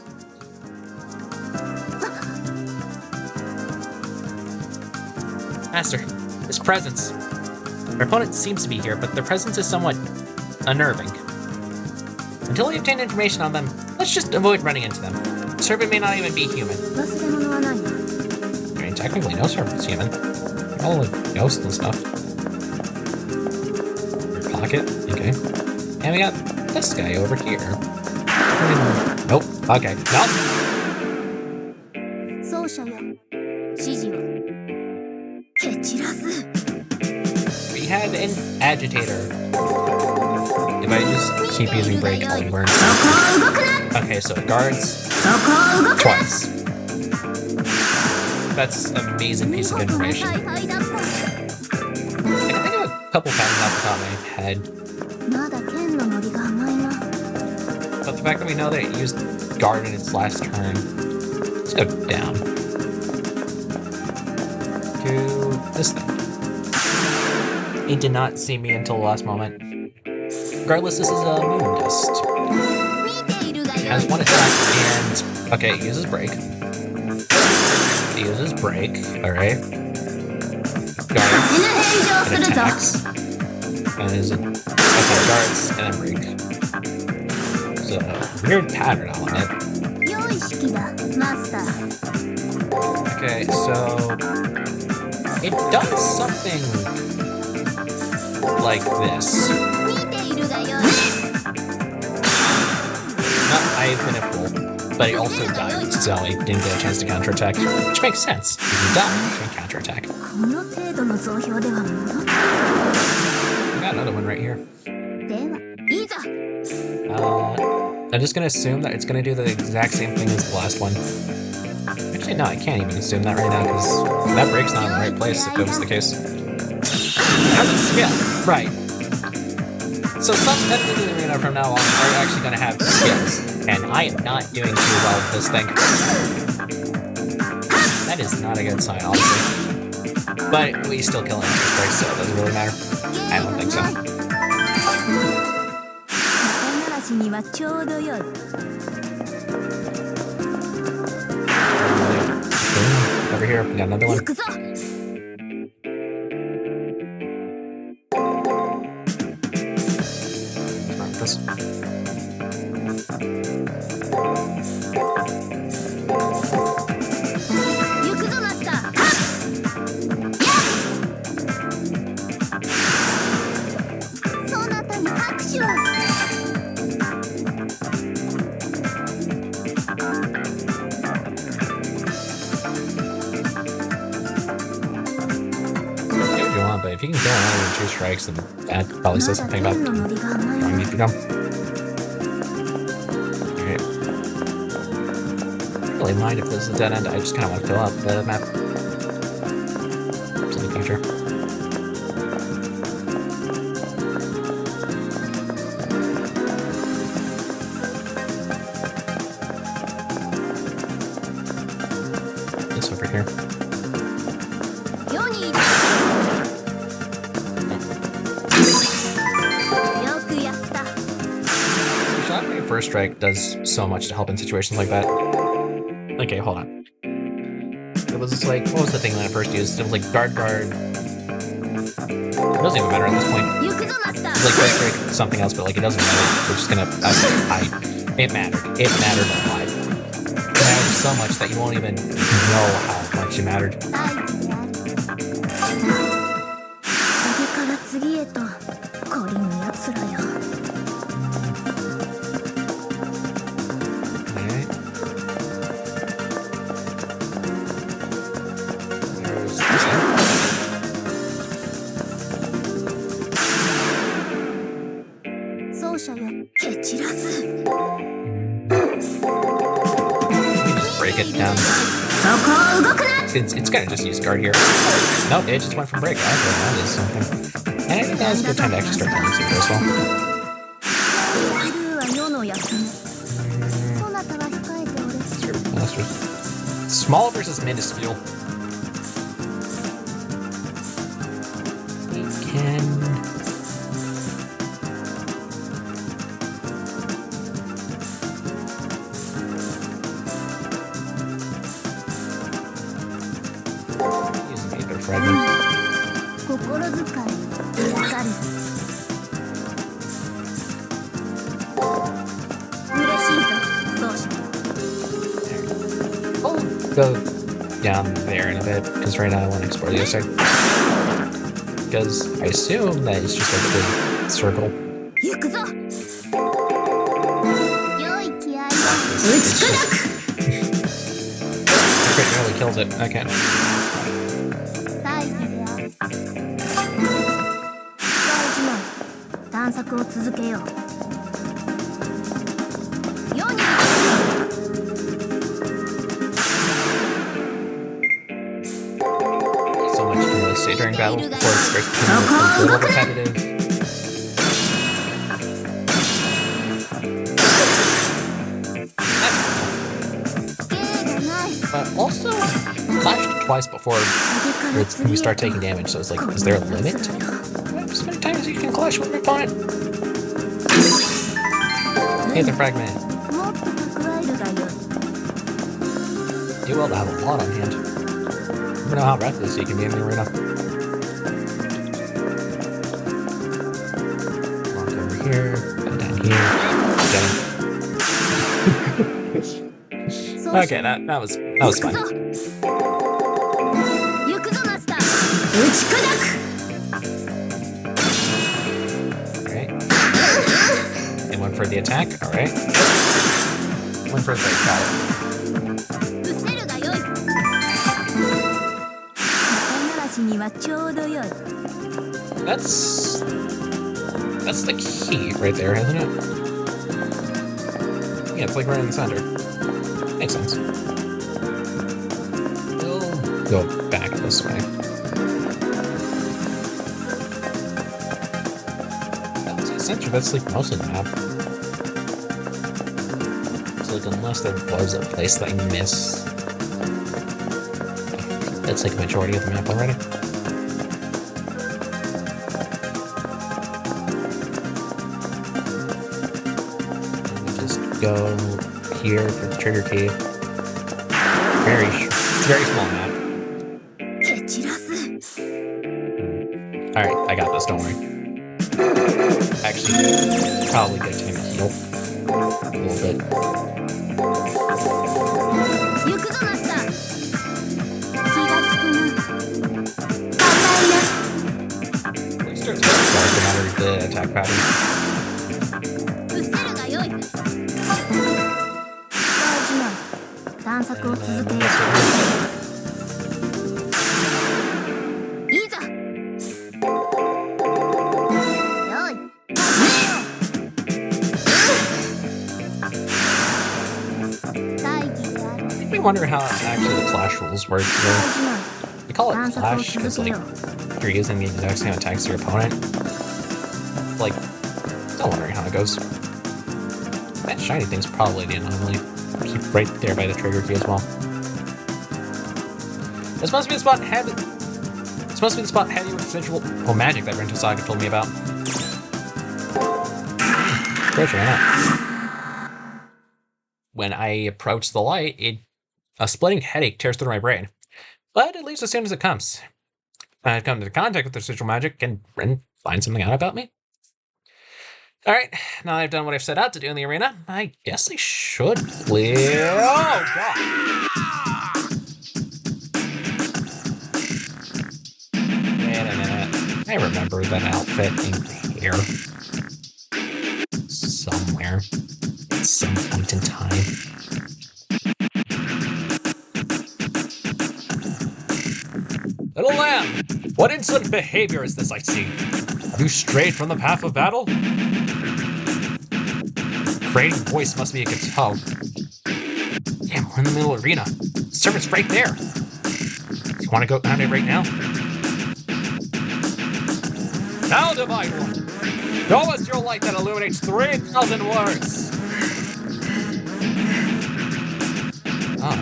Master, this presence. Our opponent seems to be here, but their presence is somewhat unnerving. Until we obtain information on them, let's just avoid running into them. The servant may not even be human. Technically, no servant's human. All like ghosts and stuff. Your pocket, okay. And we got this guy over here. Nope. Okay. Nope. We had an agitator. If I just keep using break, I'll learn. Okay, so it guards twice. That's an amazing piece of information. I can think of a couple patterns off the top of my head. But the fact that we know that it used guard in its last turn. Let's go down. To this thing. It did not see me until the last moment. Regardless, this is a moon dust. It has one attack and... Okay, it uses break. Uses break, alright. Guard. It attacks. And there's a darts and then break. There's a weird pattern element. 良い式だマスター Okay, so it does something like this. 見ているがよい Not I've been a fool, but it also died, so it didn't get a chance to counterattack, which makes sense. If you die, you can counterattack. この程度の増票では戻っ We got another one right here. ではいざ I'm just gonna assume that it's gonna do the exact same thing as the last one. Actually, no, I can't even assume that right now because that break's not in the right place if it was the case. Yeah, right. So some enemies in the arena from now on are actually gonna have skills, and I am not doing too well with this thing. That is not a good sign, honestly. But we still kill enemies first, so it doesn't really matter. I don't think so. 肩慣らしにはちょうどよい Over here, we got another one. 行くぞ What's wrong with this? 行くぞマスターそなたに拍手を But if you can kill another with 2 strikes, then that probably says something about まだ天のノリが甘い how you need to go. Alright. I don't really mind if this is a dead end, I just kind of want to fill out the map. It's in the future. This over here. 世にいるよくやった Actually, first strike does so much to help in situations like that. Okay, hold on. It was like, what was the thing that I first used? It was like guard. It doesn't even matter at this point. 行くぞマスター It's like break something else, but like it doesn't matter. We're just gonna. It mattered. It mattered a lot. It mattered so much that you won't even know how much it mattered. 大義である次から次へと懲りぬ奴らよ Alright. There's this one. 奏者よ蹴散らす You just break it down. そこを動くな It's gonna just use guard here. Nope, it just went from break. I thought that is something. And I think that was a good time to actually start playing Super as well. ルーは世の役目そなたは控えておれ Sure. That's just small versus minuscule. We can. Use an Aether Fragment. 心遣い助かる嬉しいぞ奏者 I'll go down there in a bit, because right now I want to explore the other side. Because I assume that it's just like a big circle. 行くぞ良い気合い It's just... It really kills it. Okay. 大義である大事な探索を続けよう世に So much you can really say during battle before it starts becoming a little repetitive. But also flashed twice before we start taking damage, so it's like, is there a limit to how many times you can clash with your opponent? Aether Fragment. もっと蓄えるがよい Do well to have a lot on hand. Never know how reckless you can be in the arena. Okay, that was fun. 行くぞマスター。打ち砕く。 Alright. And one for the attack, alright. One for the shot. 伏せるがよい。肩慣らしにはちょうどよい。 That's the key right there, isn't it? Yeah, it's like right in the center. Makes sense. We'll go back this way. That's essentially, that's like most of the map. So like unless there was a place that I miss, that's like a majority of the map already. Go here for the trigger key. Very small map. Alright, I got this, don't worry. Actually, probably get time to heal a little bit. We start to start the attack pattern. 探索を続けよう。いざ。よい。I wonder how actually the clash rules work here. We call it clash because like you're using the exact same attacks as your opponent. Like, still wondering how it goes. That shiny thing's probably the anomaly. Keep right there by the trigger key as well. This must be the spot heavy. This must be the spot heavy with residual magic that Rento Saga told me about. Pretty sure not. When I approach the light, a splitting headache tears through my brain. But it leaves as soon as it comes. I've come into contact with the residual magic and Ren finds something out about me. Alright, now I've done what I've set out to do in the arena, I guess I should clear... Oh, God! Wait a minute. I remember that outfit in here. Somewhere. At some point in time. Little lamb! What insolent behavior is this I see? Have you strayed from the path of battle? Grating voice must be a guitar. Damn, we're in the middle of the arena. The servant's right there. Do you want to go down it right now? Now, Divine One! Show us your light that illuminates 3,000 words! Oh.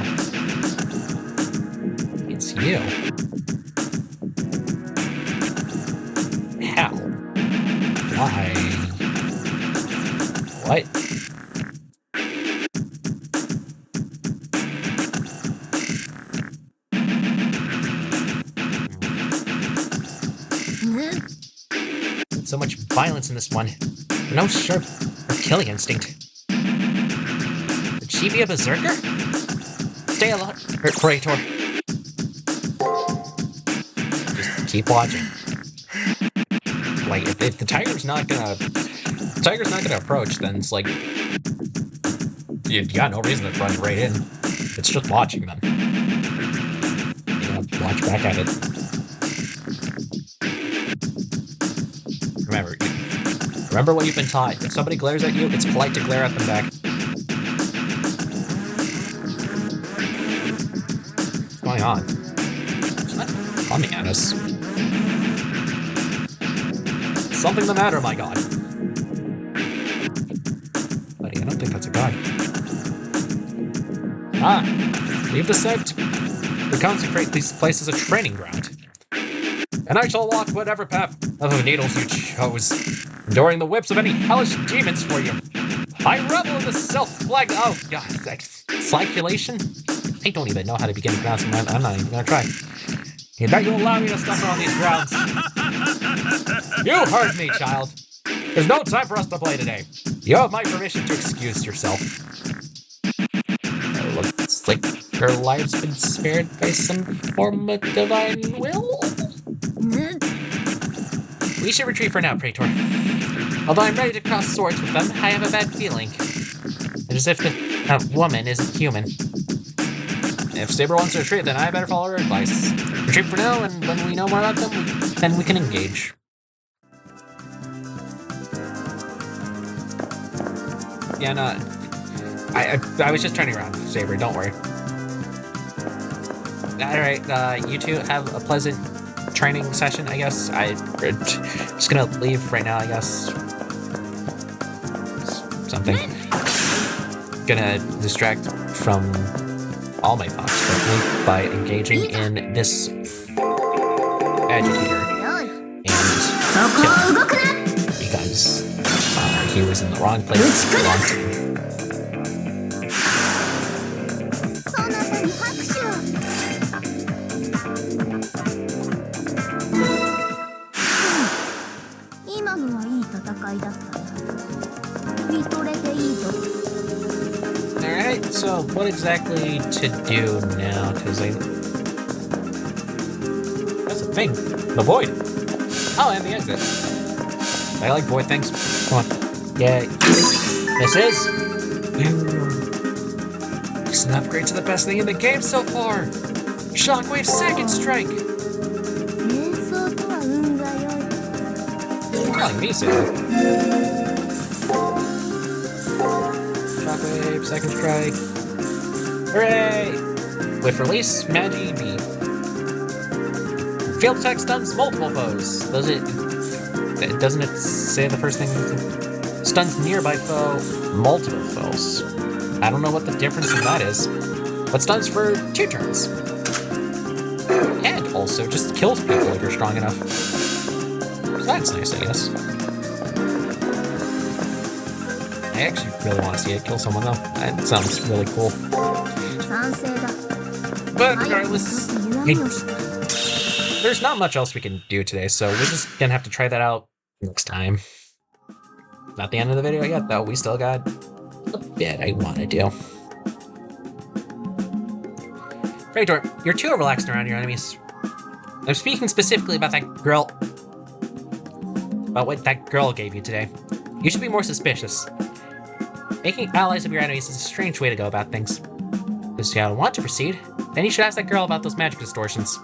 It's you. How? Why? What? So much violence in this one. No sharp or killing instinct. Would she be a berserker? Stay alive, Praetor. Just keep watching. Like, if the tiger's not gonna approach, then it's like you got no reason to run right in. It's just watching them. You gotta watch back at it. Remember what you've been taught. If somebody glares at you, it's polite to glare at them back. What's going on? It's not coming at us. Something the matter, my god. Buddy, I don't think that's a god. Ah, you've decided to consecrate this place as a training ground. And I shall walk whatever path of needles you chose, enduring the whips of any hellish demons for you. I revel in the self-flag. Oh, God, cyculation? I don't even know how to begin pronouncing that. I'm not even gonna try. You bet you'll allow me to suffer on these grounds. You heard me, child. There's no time for us to play today. You have my permission to excuse yourself. Let's like our lives been spared by some form of divine will? We should retreat for now, Praetor. Although I'm ready to cross swords with them, I have a bad feeling. It's as if the woman isn't human. If Saber wants to retreat, then I better follow her advice. Retreat for now, and when we know more about them, then we can engage. Yeah, no. I was just turning around, Saber, don't worry. Alright, you two have a pleasant training session, I guess. I'm just gonna leave right now, I guess. Something. Gonna distract from all my thoughts currently by engaging in this agitator and kill him because he was in the wrong place at the wrong time. そなたに拍手を。今のはいい戦いだったな。見とれていいぞ。 Alright, so what exactly to do now? Because that's the thing. The void. Oh, and the exit. I like void things. Come on. Yeah. This is. It's an upgrade to the best thing in the game so far. Shockwave Second Strike. 演奏とは運が良い。 You're telling me so. Shockwave, Second Strike. Hooray! With release, Magi B. Field attack stuns multiple foes. Doesn't it say the first thing? Stuns nearby foe, multiple foes. I don't know what the difference in that is, but stuns for 2 turns. And also just kills people if you're strong enough. So that's nice, I guess. I actually really want to see it kill someone though. That sounds really cool. 賛成だ。 But regardless, there's not much else we can do today, so we're just gonna have to try that out next time. Not the end of the video yet though, we still got a bit I want to do. Praetor, you're too relaxed around your enemies. I'm speaking specifically about that girl. About what that girl gave you today. You should be more suspicious. Making allies of your enemies is a strange way to go about things. If you want to proceed, then you should ask that girl about those magic distortions.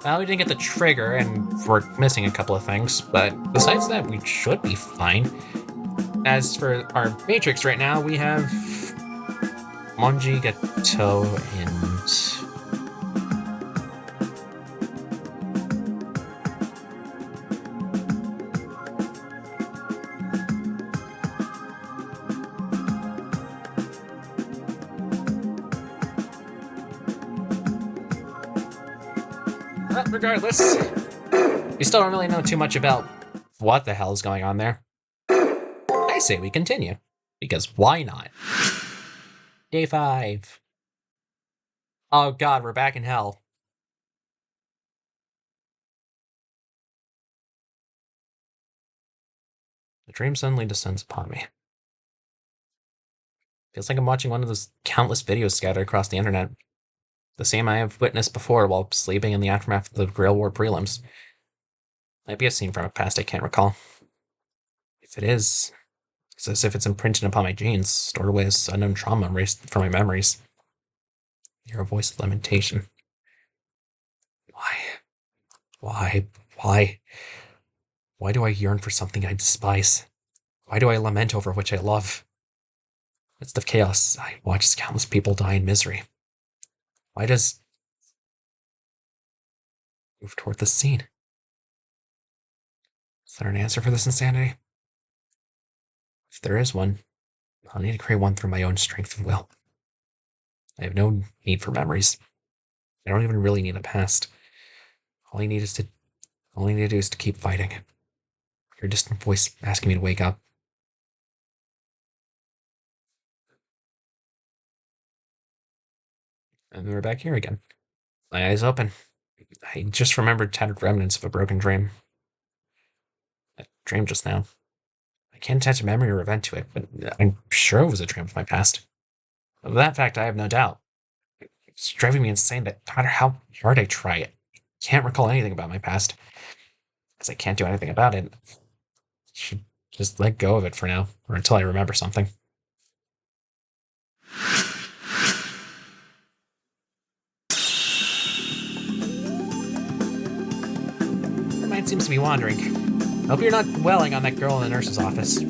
Well, we didn't get the trigger, and we're missing a couple of things, but besides that, we should be fine. As for our matrix right now, we have Monji, Gato, and... But regardless, we still don't really know too much about what the hell is going on there. I say we continue, because why not? Day 5. Oh god, we're back in hell. The dream suddenly descends upon me. Feels like I'm watching one of those countless videos scattered across the internet. The same I have witnessed before while sleeping in the aftermath of the Grail War prelims. Might be a scene from a past I can't recall. If it is, it's as if it's imprinted upon my genes, stored away as unknown trauma erased from my memories. Hear a voice of lamentation. Why do I yearn for something I despise? Why do I lament over which I love? Midst of chaos, I watch as countless people die in misery. Why does... move toward this scene? Is there an answer for this insanity? If there is one, I'll need to create one through my own strength and will. I have no need for memories. I don't even really need a past. All I need to do is to keep fighting. Your distant voice asking me to wake up. And we're back here again. My eyes open. I just remembered tattered remnants of a broken dream. That dream just now. I can't attach a memory or event to it, but I'm sure it was a dream of my past. Of that fact, I have no doubt. It's driving me insane that no matter how hard I try, I can't recall anything about my past. Because I can't do anything about it. I should just let go of it for now, or until I remember something. Your mind seems to be wandering. Hope you're not dwelling on that girl in the nurse's office.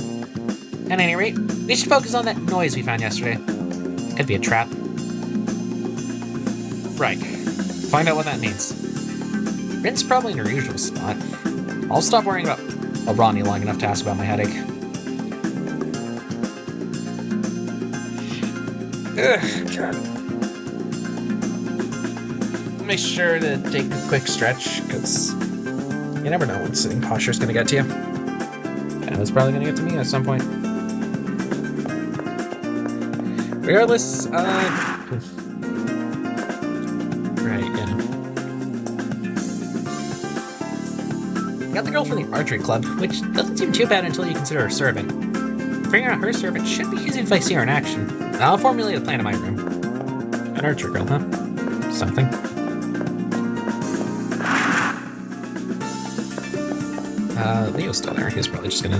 At any rate, we should focus on that noise we found yesterday. Could be a trap. Right. Find out what that means. Rin's probably in her usual spot. I'll stop worrying about Ronnie long enough to ask about my headache. Ugh, God. Make sure to take a quick stretch, because you never know when sitting posture is going to get to you. And it's probably going to get to me at some point. Regardless, right, yeah. Got the girl from the archery club, which doesn't seem too bad until you consider her servant. Figuring out her servant should be easy if I see her in action. I'll formulate a plan in my room. An archer girl, huh? Something. Leo's still there. He's probably just gonna...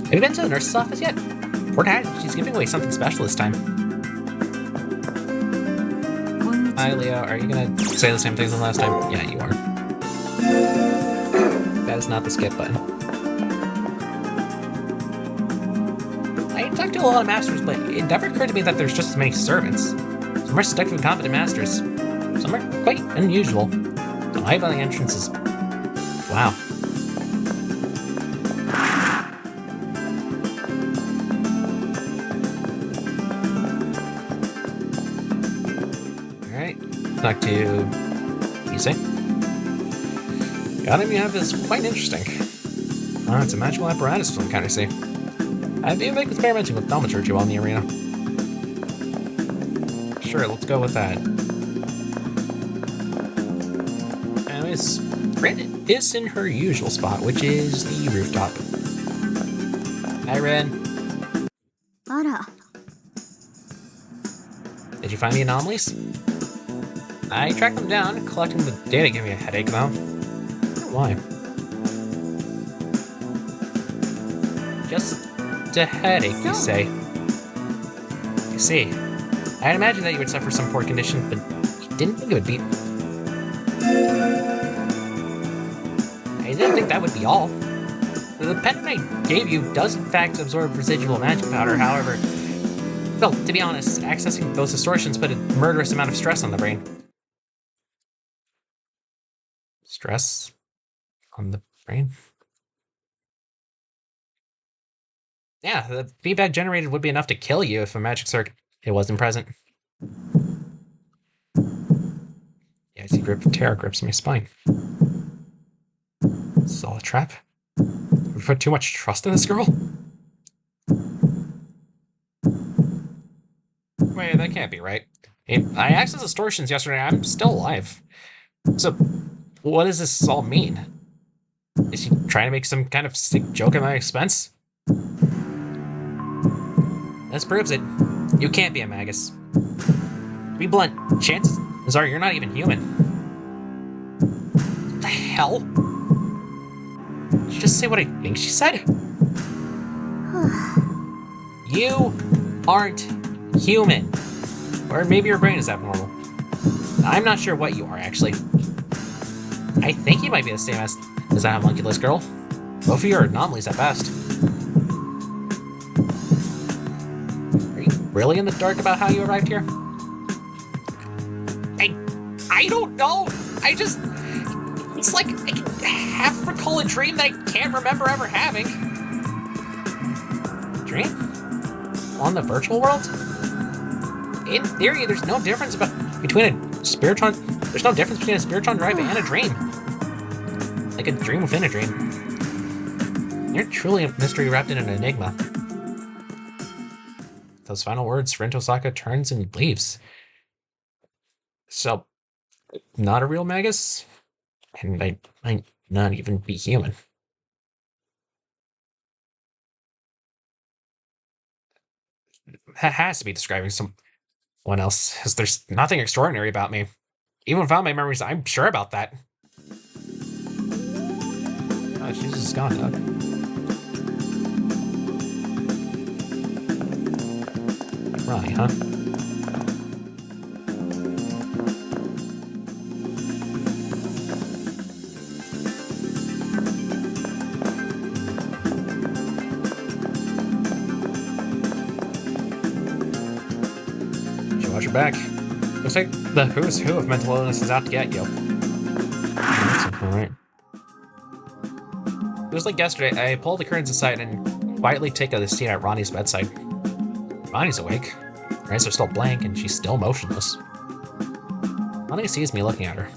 Have you been to the nurse's office yet? Poor Hat, she's giving away something special this time. Hi, Leo. Are you gonna say the same things as last time? Yeah, you are. That is not the skip button. I talked to a lot of masters, but it never occurred to me that there's just as many servants. Some are stuck with competent masters. Some are quite unusual. The high value entrances. Wow. Alright. Talk to Ise. Got him, you have is quite interesting. Oh, it's a magical apparatus of some kind, I see. I've been experimenting with thaumaturgy while in the arena. Sure, let's go with that. Anyways, Ren is in her usual spot, which is the rooftop. Hi, Ren. Ara. Did you find the anomalies? I tracked them down, collecting the data gave me a headache, though. Why? Just a headache, you say? I see. I'd imagine that you would suffer some poor condition, but you didn't think it would be... I didn't think that would be all. The pendant I gave you does in fact absorb residual magic powder, however... Well, to be honest, accessing those distortions put a murderous amount of stress on the brain. Stress on the brain? Yeah, the feedback generated would be enough to kill you if a magic circuit wasn't present. Yeah, I see grip of terror grips my spine. This is all a trap? We put too much trust in this girl? Wait, that can't be right. If I accessed distortions yesterday, I'm still alive. So, what does this all mean? Is she trying to make some kind of sick joke at my expense? This proves it. You can't be a magus. To be blunt, chances are you're not even human. What the hell? Did she just say what I think she said? You aren't human. Or maybe your brain is abnormal. I'm not sure what you are, actually. I think you might be the same as that homunculus girl. Both of you are anomalies at best. Are you really in the dark about how you arrived here? I don't know! It's like I can half recall a dream that I can't remember ever having. Dream? On the virtual world? In theory, there's no difference between a spiritron drive and a dream. Like a dream within a dream. You're truly a mystery wrapped in an enigma. Those final words, Rin Tosaka turns and leaves. So, not a real magus? And I might not even be human. That has to be describing someone else, as there's nothing extraordinary about me. Even without my memories, I'm sure about that. Oh, she's just gone, Doug. Ronnie, huh? Watch your back. Looks like the who's who of mental illness is out to get you. That's alright. It was like yesterday, I pulled the curtains aside and quietly take a seat at Ronnie's bedside. Ronnie's awake. Her eyes are still blank and she's still motionless. Ronnie sees me looking at her.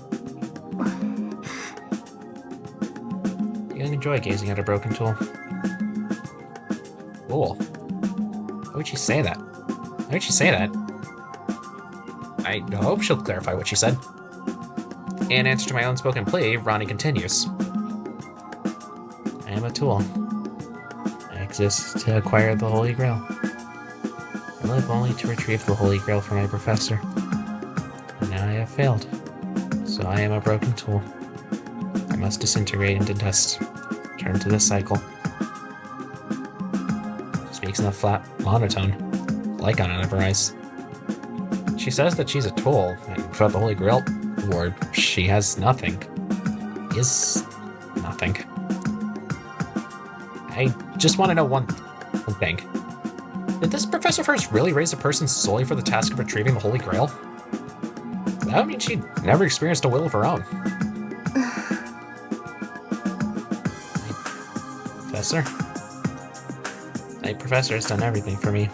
You enjoy gazing at a broken tool. Cool. Why would she say that? Why would she say that? I hope she'll clarify what she said. In answer to my unspoken plea, Ronnie continues. I am a tool. I exist to acquire the Holy Grail. I live only to retrieve the Holy Grail from my professor. And now I have failed. So I am a broken tool. I must disintegrate into dust. Turn to this cycle. She speaks in a flat monotone, like on her eyes. She says that she's a tool, and without the Holy Grail award, she has nothing. Is nothing. I just want to know one thing. Did this professor first really raise a person solely for the task of retrieving the Holy Grail? That would mean she never experienced a will of her own. Professor? My professor has done everything for me.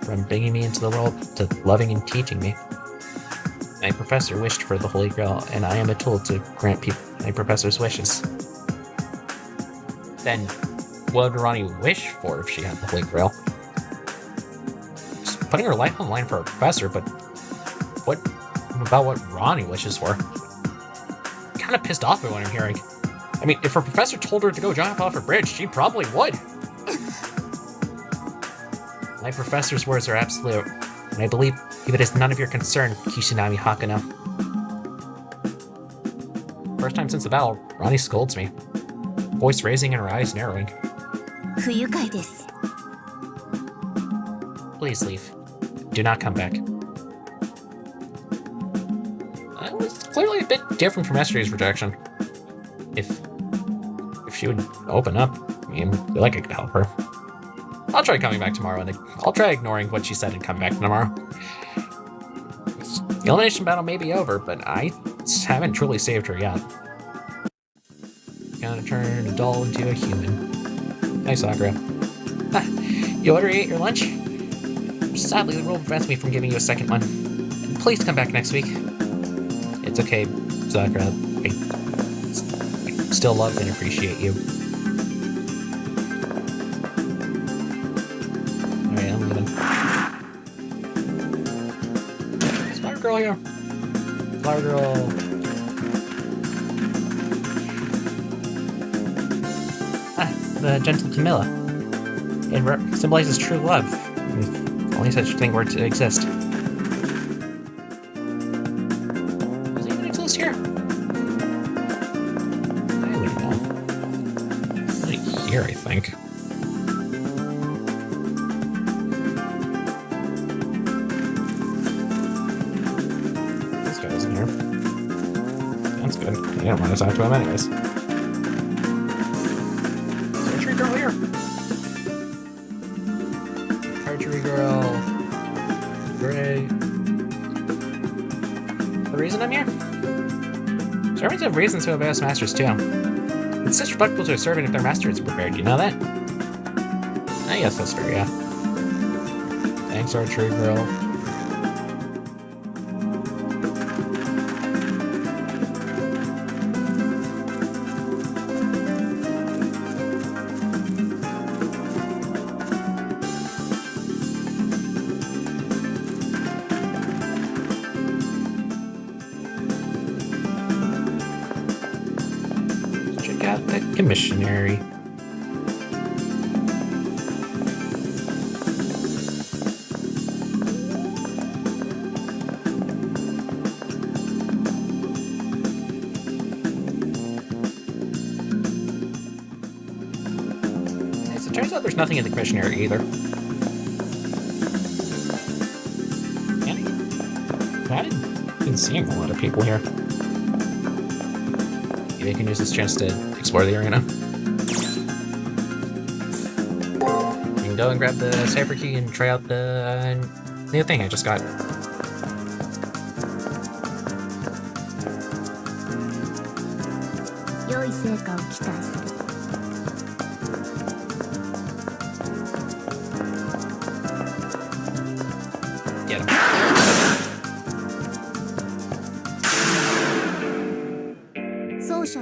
From bringing me into the world to loving and teaching me. My professor wished for the Holy Grail, and I am a tool to grant my professor's wishes. Then, what would Ronnie wish for if she had the Holy Grail? Just putting her life on the line for her professor, but what about what Ronnie wishes for? I'm kind of pissed off by what I'm hearing. I mean, if her professor told her to go jump off a bridge, she probably would. My professor's words are absolute, and I believe if it is none of your concern, Kishinami Hakano. First time since the battle, Ronnie scolds me, voice raising and her eyes narrowing. Please leave. Do not come back. That was clearly a bit different from yesterday's rejection. If she would open up, I mean, I feel like I could help her. I'll try coming back tomorrow, and I'll try ignoring what she said and come back tomorrow. The elimination battle may be over, but I haven't truly saved her yet. Gonna turn a doll into a human. Hi, Sakura. You already ate your lunch? Sadly, the rule prevents me from giving you a second one. Please come back next week. It's okay, Sakura. I still love and appreciate you. Girl here. Flower girl. The gentle Camilla. It symbolizes true love, if only such a thing were to exist. Does it even exist here? I don't know. Only here, I think. I don't want to talk to him anyways. Archery girl here. Archery girl. Great. The reason I'm here? Servants have reasons to obey us masters too. It's disrespectful to a servant if their master is prepared, you know that? Ah, yes, that's true, yeah. Thanks, archery girl. Got the commissionary. there's nothing in the commission area either. I've been seeing a lot of people here. Maybe I can use this chance to explore the arena. You can go and grab the cipher key and try out the new thing I just got. 良い成果を期待する。Get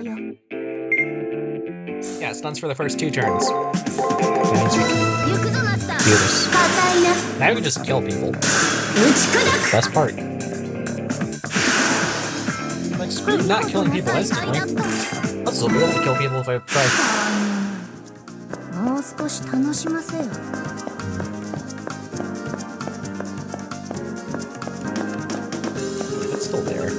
him. Yeah, stuns for the first 2 turns. That means we can do this. Now we can just kill people. Best part. Like, screw not killing people instantly. I'll still be able to kill people if I try. もう少し楽しませよ。 It's still there.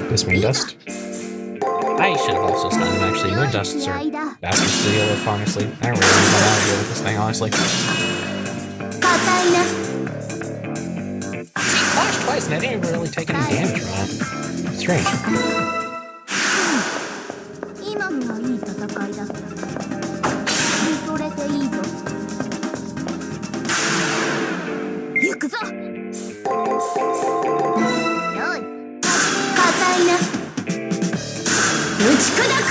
And this moon dust. I should have also stunned him actually. Moon dusts are bastards to deal with, honestly. I don't really know how to deal with this thing, honestly. See, flashed twice and I didn't even really take any damage from it. Strange. 今のはいい戦いだった。見とれていいぞ。行くぞ。よい。硬いな。打ち砕く。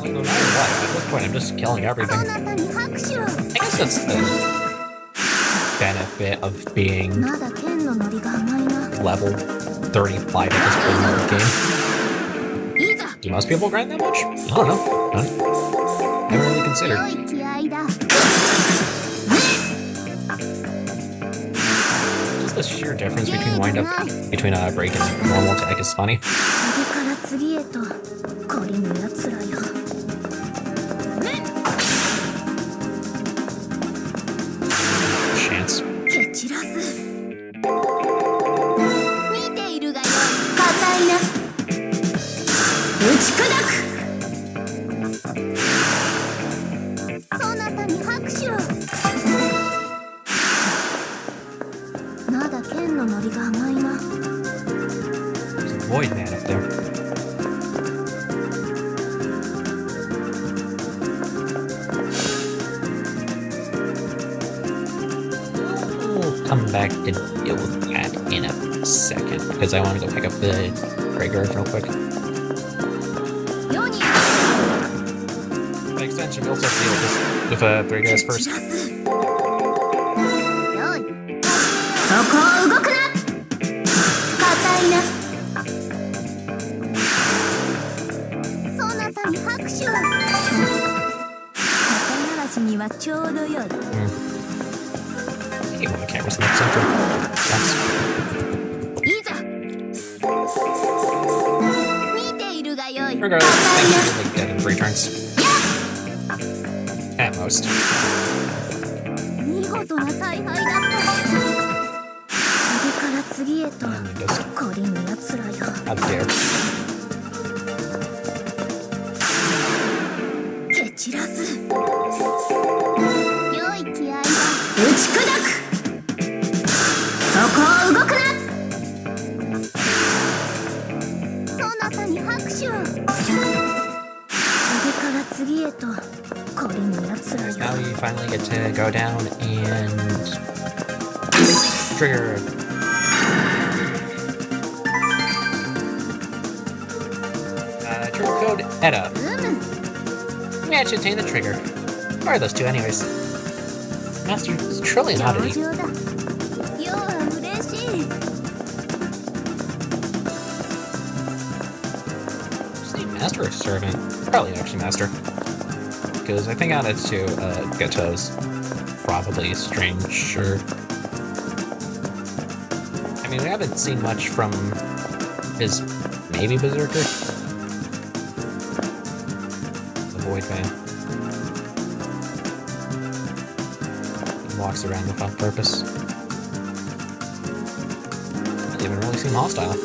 No matter what, at this point I'm just killing everything. そなたに拍手を。I guess that's the benefit of being まだ剣のノリが甘いな。 level 35 at this point in the game. いいぞ。 Do most people grind that much? I don't know. Never really considered. 良い気合いだ。 Just the sheer difference between break and normal attack is funny. 次から次へと懲りぬ奴らよ。 Chance. 蹴散らす。見ているがよい。硬いな。打ち砕く。そなたに拍手を。まだ剣のノリが甘いな。 There's a void man up there. We'll come back to deal with that in a second because I want to go pick up the Graveyard real quick. 世に By extension, we also have to deal with 3 guys first. よい。そこを動くな。硬いな。そなたに拍手を。肩慣らしにはちょうどよい。 Taking one of the cameras next center. That's いざ。見ているがよい。 regardless. I think we'll be like dead in 3 turns. At most. 見事な采配だった。次から次へと And just 懲りぬ奴らよ。 how dare. 蹴散らす。良い気合いだ。打ち砕く。そこを動くな。そなたに拍手を。次から次へと懲りぬ奴らよ。 Now you finally get to go down and trigger. Trigger code ETA. うむ。 We actually obtain the trigger. What are those 2 anyways? Master, it's truly an 上 oddity. 々だ。よう嬉しい。 Say master or servant? Probably actually master. Because I think out of 2, Gato's probably stranger. I mean, we haven't seen much from his maybe berserker. The void man. He walks around without purpose. Doesn't even really seem hostile.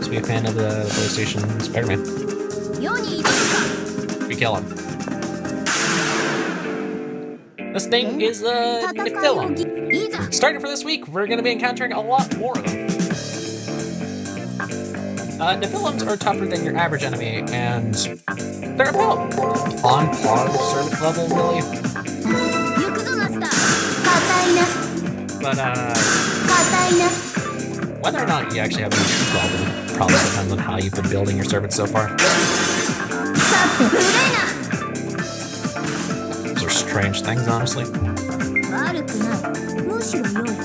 to be a fan of the PlayStation Spider-Man. 世にいるのか We kill him. This thing is 戦いを Nephilim. いざ Starting for this week, we're going to be encountering a lot more of them. Nephilims are tougher than your average enemy, and they're about on par with servant level, really. 行くぞマスター硬いな But 硬いな whether or not you actually have any problem probably depends on how you've been building your servants so far. さて触れ Those are strange things, honestly. な悪くないむしろ良い良い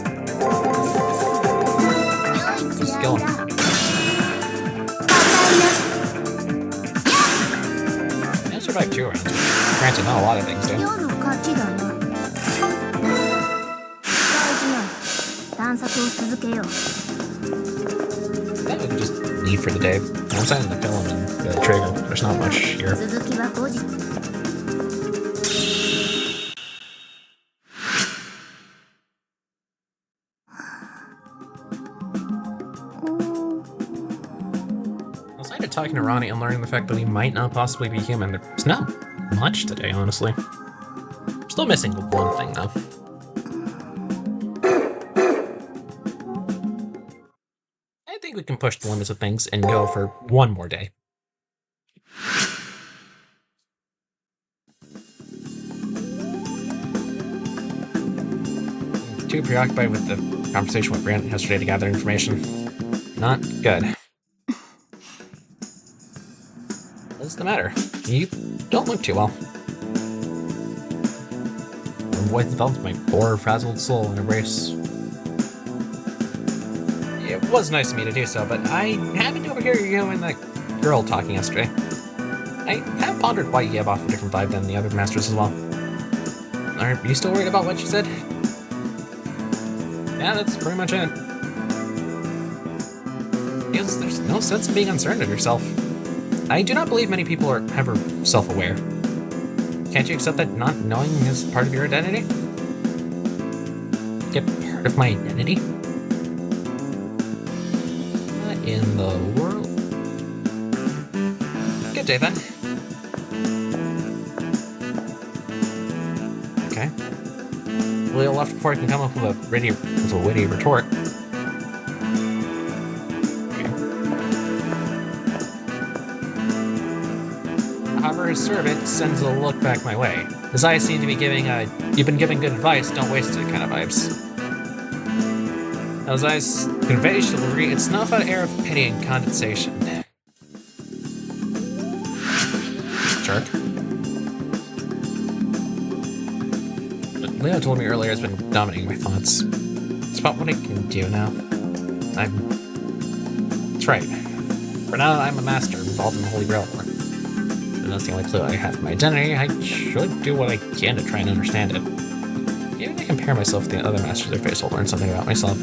Just 気 kill 合い him. だ I survived 2 rounds. Granted, not a lot of things do. 世の勝ちだな大事な探索を続けよう I think we can just leave for the day. I'm signing the film and the trigger. There's not much here. 続きは後日 Outside of talking to Ronnie and learning the fact that he might not possibly be human, there's not much today, honestly. Still missing one thing, though. I think we can push the limits of things and go for one more day. Too preoccupied with the conversation with Brant yesterday to gather information. Not good. What's the matter? You don't look too well. Your voice developed my poor, frazzled soul in a race. It was nice of me to do so, but I happened to overhear you and that girl talking yesterday. I have pondered why you gave off a different vibe than the other masters as well. Are you still worried about what she said? Yeah, that's pretty much it. Because there's no sense in being uncertain of yourself. I do not believe many people are ever self-aware. Can't you accept that not knowing is part of your identity? Get part of my identity? What in the world? Good day, then. Okay. A little left before I can come up with a witty retort. However, his servant sends a look back my way. His eyes seem to be giving "you've been giving good advice, don't waste it" kind of vibes. Those eyes convey chivalry and snuff out an air of pity and condensation. Jerk. But Leo told me earlier has been dominating my thoughts. It's about what I can do now. That's right. For now, I'm a master involved in the Holy Grail War. That's the only clue I have of my identity. I should do what I can to try and understand it. Maybe if I compare myself to the other masters I face, I'll learn something about myself.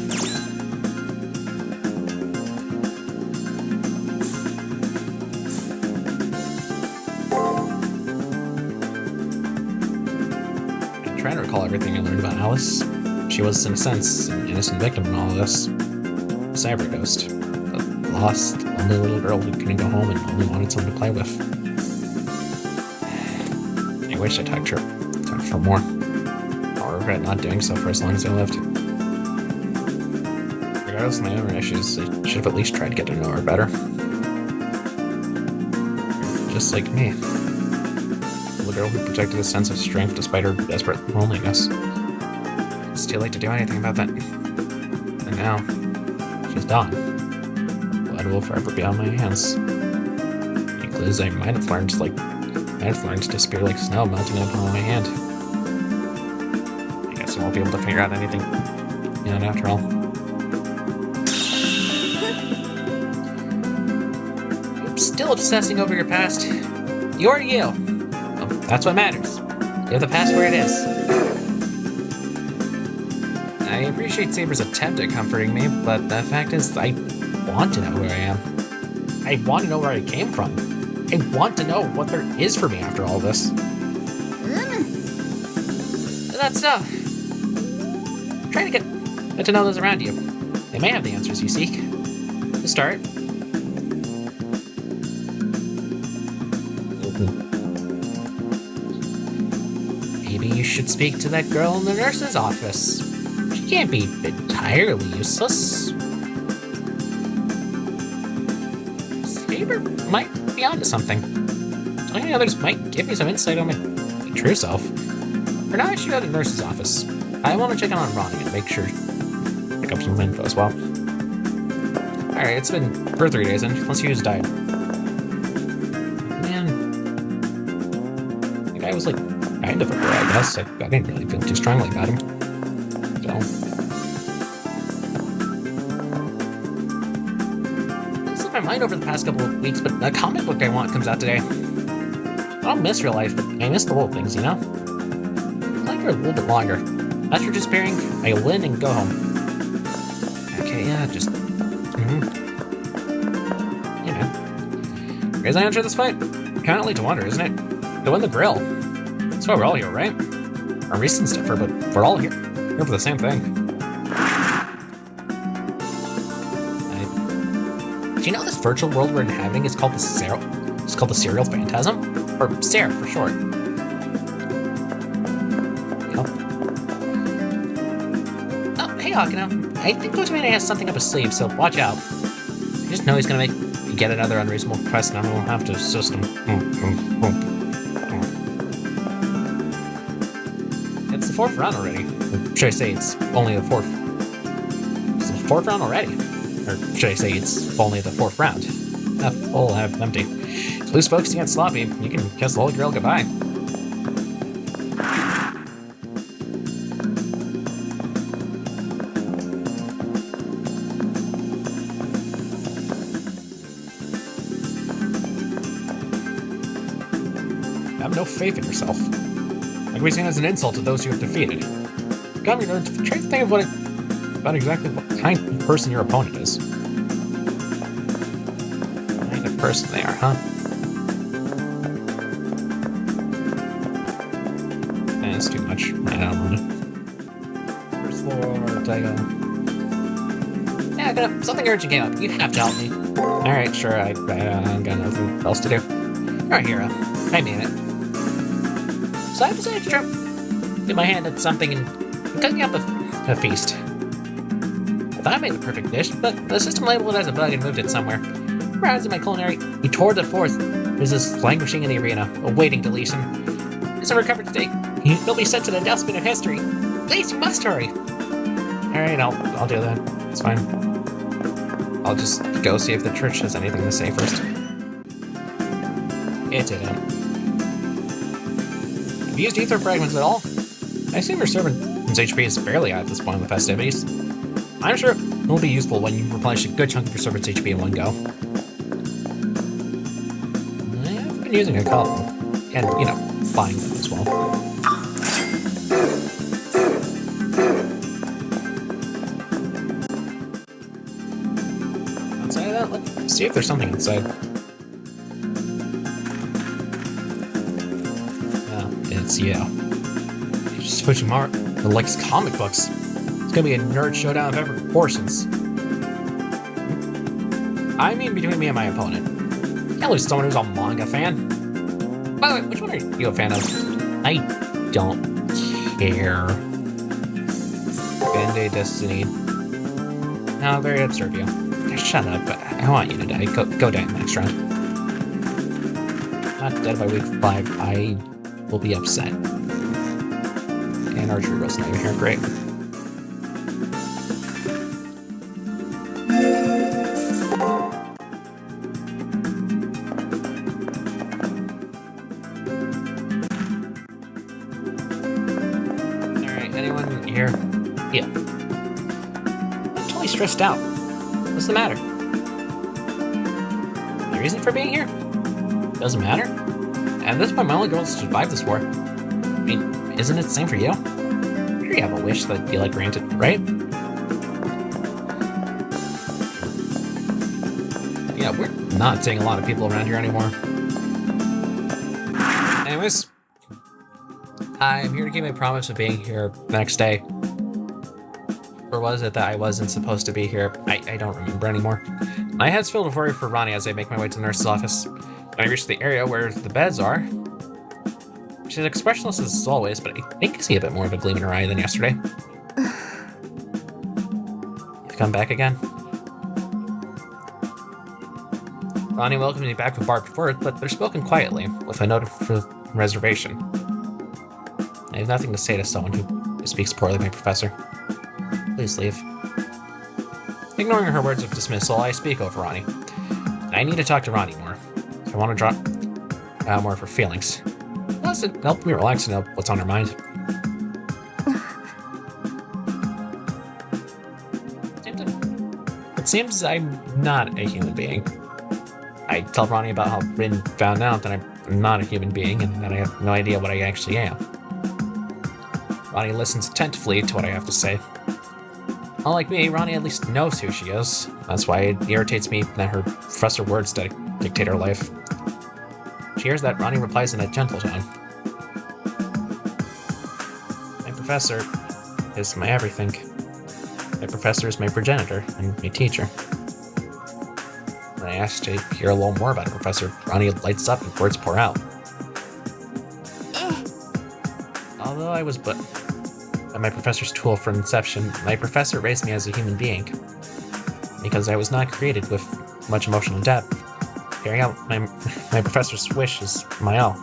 I'm trying to recall everything I learned about Alice. She was, in a sense, an innocent victim in all of this. A cyber ghost. A lost, lonely little girl who couldn't go home and only wanted someone to play with. I wish I talked to her for more. I'll regret not doing so for as long as I lived. Regardless of my own issues, I should have at least tried to get to know her better. Just like me. The girl who projected a sense of strength despite her desperate loneliness. It's too late to do anything about that. And now, she's gone. Blood will forever be on my hands. Any clues I might have learned to disappear like snow melting upon my hand. I guess I won't be able to figure out anything yet after all. I'm still obsessing over your past. You're you. Well, that's what matters. Leave the past where it is. I appreciate Saber's attempt at comforting me, but the fact is, I want to know who I am. I want to know where I came from. I want to know what there is for me after all this. That's so. Try to get to know those around you. They may have the answers you seek. To start, you should speak to that girl in the nurse's office. She can't be entirely useless. Saber might be onto something. Telling the others might give me some insight on my true self. For now, I should go to the nurse's office. I want to check in on Ronnie and make sure pick up some info as well. Alright, it's been for 3 days and let's see who's died. Man. The guy was like kind of a bro, I guess. I didn't really feel too strongly about him. So. I've slipped my mind over the past couple of weeks, but a comic book I want comes out today. I don't miss real life, but I miss the little things, you know? I'll play for a little bit longer. After disappearing, I win and go home. Okay, yeah, just... You know. As I enter this fight, kind of late to wonder, isn't it? To win the grill. That's why we're all here, right? Our reasons differ, but we're all here for the same thing. Do you know this virtual world we're inhabiting is called the Serial Phantasm? Or SARE for short. Oh, hey Akina. I think Kotamine has something up his sleeve, so watch out. I just know he's gonna make you get another unreasonable request and I will have to assist him. It's the 4th round already. Or should I say it's only the 4th? It's the 4th round already. Or should I say it's only the 4th round? Full, empty. So loose folks, you get sloppy, you can kiss the old girl goodbye. Have no faith in yourself. Like we seen as an insult to those you have defeated. Come, try to think of about exactly what kind of person your opponent is. What kind of person they are, huh? That's too much. I don't want it. First floor, Taiga. Yeah, something urgent came up. You have to help me. Alright, sure, I got nothing else to do. Alright, Hero. I mean it. So I decided to dip my hand at something and cooking up a feast. I thought I made the perfect dish, but the system labeled it as a bug and moved it somewhere. Browsing my culinary, he tore the 4th. Is this languishing in the arena, awaiting deletion. Isn't recovered today. He'll be sent to the dustbin of history. Please, you must hurry. Alright, I'll do that. It's fine. I'll just go see if the church has anything to say first. It didn't. Have you used ether fragments at all? I assume your servant's HP is fairly high at this point in the festivities. I'm sure it will be useful when you replenish a good chunk of your servant's HP in one go. I've been using a couple, and, you know, buying them as well. Outside of that, let's see if there's something inside. It's you. Just Fujimura likes comic books. It's gonna be a nerd showdown of epic proportions. I mean, between me and my opponent. Can't lose someone who's a manga fan. By the way, which one are you a fan of? I don't care. Band-Aid Destiny. No, very absurd you. Shut up, but I want you to die. Go die in the next round. Not dead by week 5. I will be upset. And archery rolls not even here. Great. Alright, anyone here? Yeah. I'm totally stressed out. What's the matter? The reason for being here? Doesn't matter. At this point, my only goal is to survive this war. I mean, isn't it the same for you? I'm sure you have a wish that you like granted, right? Yeah, we're not seeing a lot of people around here anymore. Anyways, I'm here to keep my promise of being here the next day. Or was it that I wasn't supposed to be here? I don't remember anymore. My head's filled with worry for Ronnie as I make my way to the nurse's office. When I reach the area where the beds are, She's expressionless as always, but I think I see a bit more of a gleam in her eye than yesterday. You've come back again? Ronnie welcomed me back with barbed words, but they're spoken quietly, with a note of reservation. I have nothing to say to someone who speaks poorly of my professor. Please leave. Ignoring her words of dismissal, I speak over Ronnie. I need to talk to Ronnie more. I want to drop out more of her feelings. Plus, it helped me relax and know what's on her mind. It seems I'm not a human being. I tell Ronnie about how Rin found out that I'm not a human being and that I have no idea what I actually am. Ronnie listens attentively to what I have to say. Unlike me, Ronnie at least knows who she is. That's why it irritates me that her professor words dictate her life. She hears that Ronnie replies in a gentle tone. My professor is my everything. My professor is my progenitor and my teacher. When I ask to hear a little more about her professor, Ronnie lights up and words pour out. Although I was but my professor's tool from inception, my professor raised me as a human being. Because I was not created with much emotional depth, carrying out my professor's wish is my all.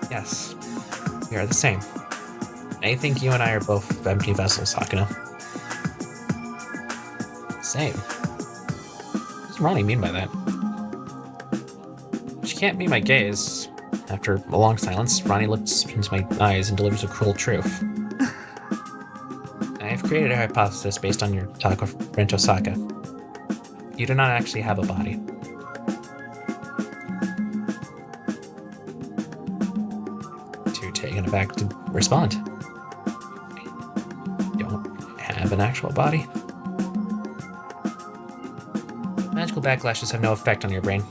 Yes, we are the same. I think you and I are both empty vessels, Hakuno. Same. What does Ronnie mean by that? She can't meet my gaze. After a long silence, Ronnie looks into my eyes and delivers a cruel truth. I have created a hypothesis based on your talk with Rento Saka. You do not actually have a body. Too taken aback to respond. I don't have an actual body. Magical backlashes have no effect on your brain.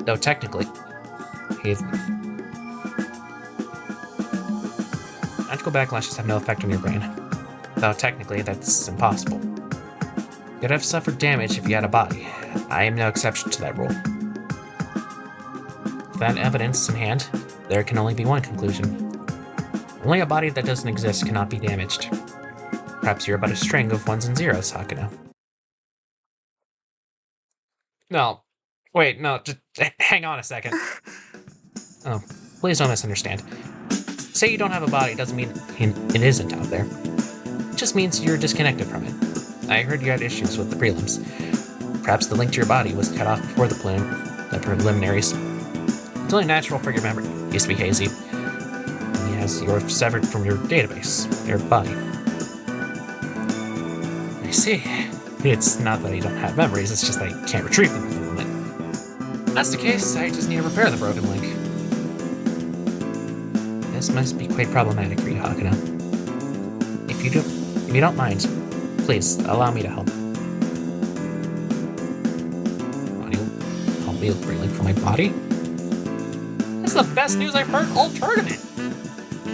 Though technically, magical backlashes have no effect on your brain. Though technically, that's impossible. You'd have suffered damage if you had a body. I am no exception to that rule. With that evidence in hand, there can only be one conclusion. Only a body that doesn't exist cannot be damaged. Perhaps you're but a string of ones and zeros, Hakuno. No. Wait, no, just hang on a second. Oh, please don't misunderstand. Say you don't have a body doesn't mean it isn't out there. It just means you're disconnected from it. I heard you had issues with the prelims. Perhaps the link to your body was cut off before the preliminaries. It's only natural for your memories to be hazy. As you're severed from your database, your body. I see. It's not that I don't have memories, it's just that I can't retrieve them from the moment. If that's the case, I just need to repair the broken link. This must be quite problematic for you, Hakuno. If you don't mind, please allow me to help. Ronnie will help me relink for my body? This is the best news I've heard all tournament!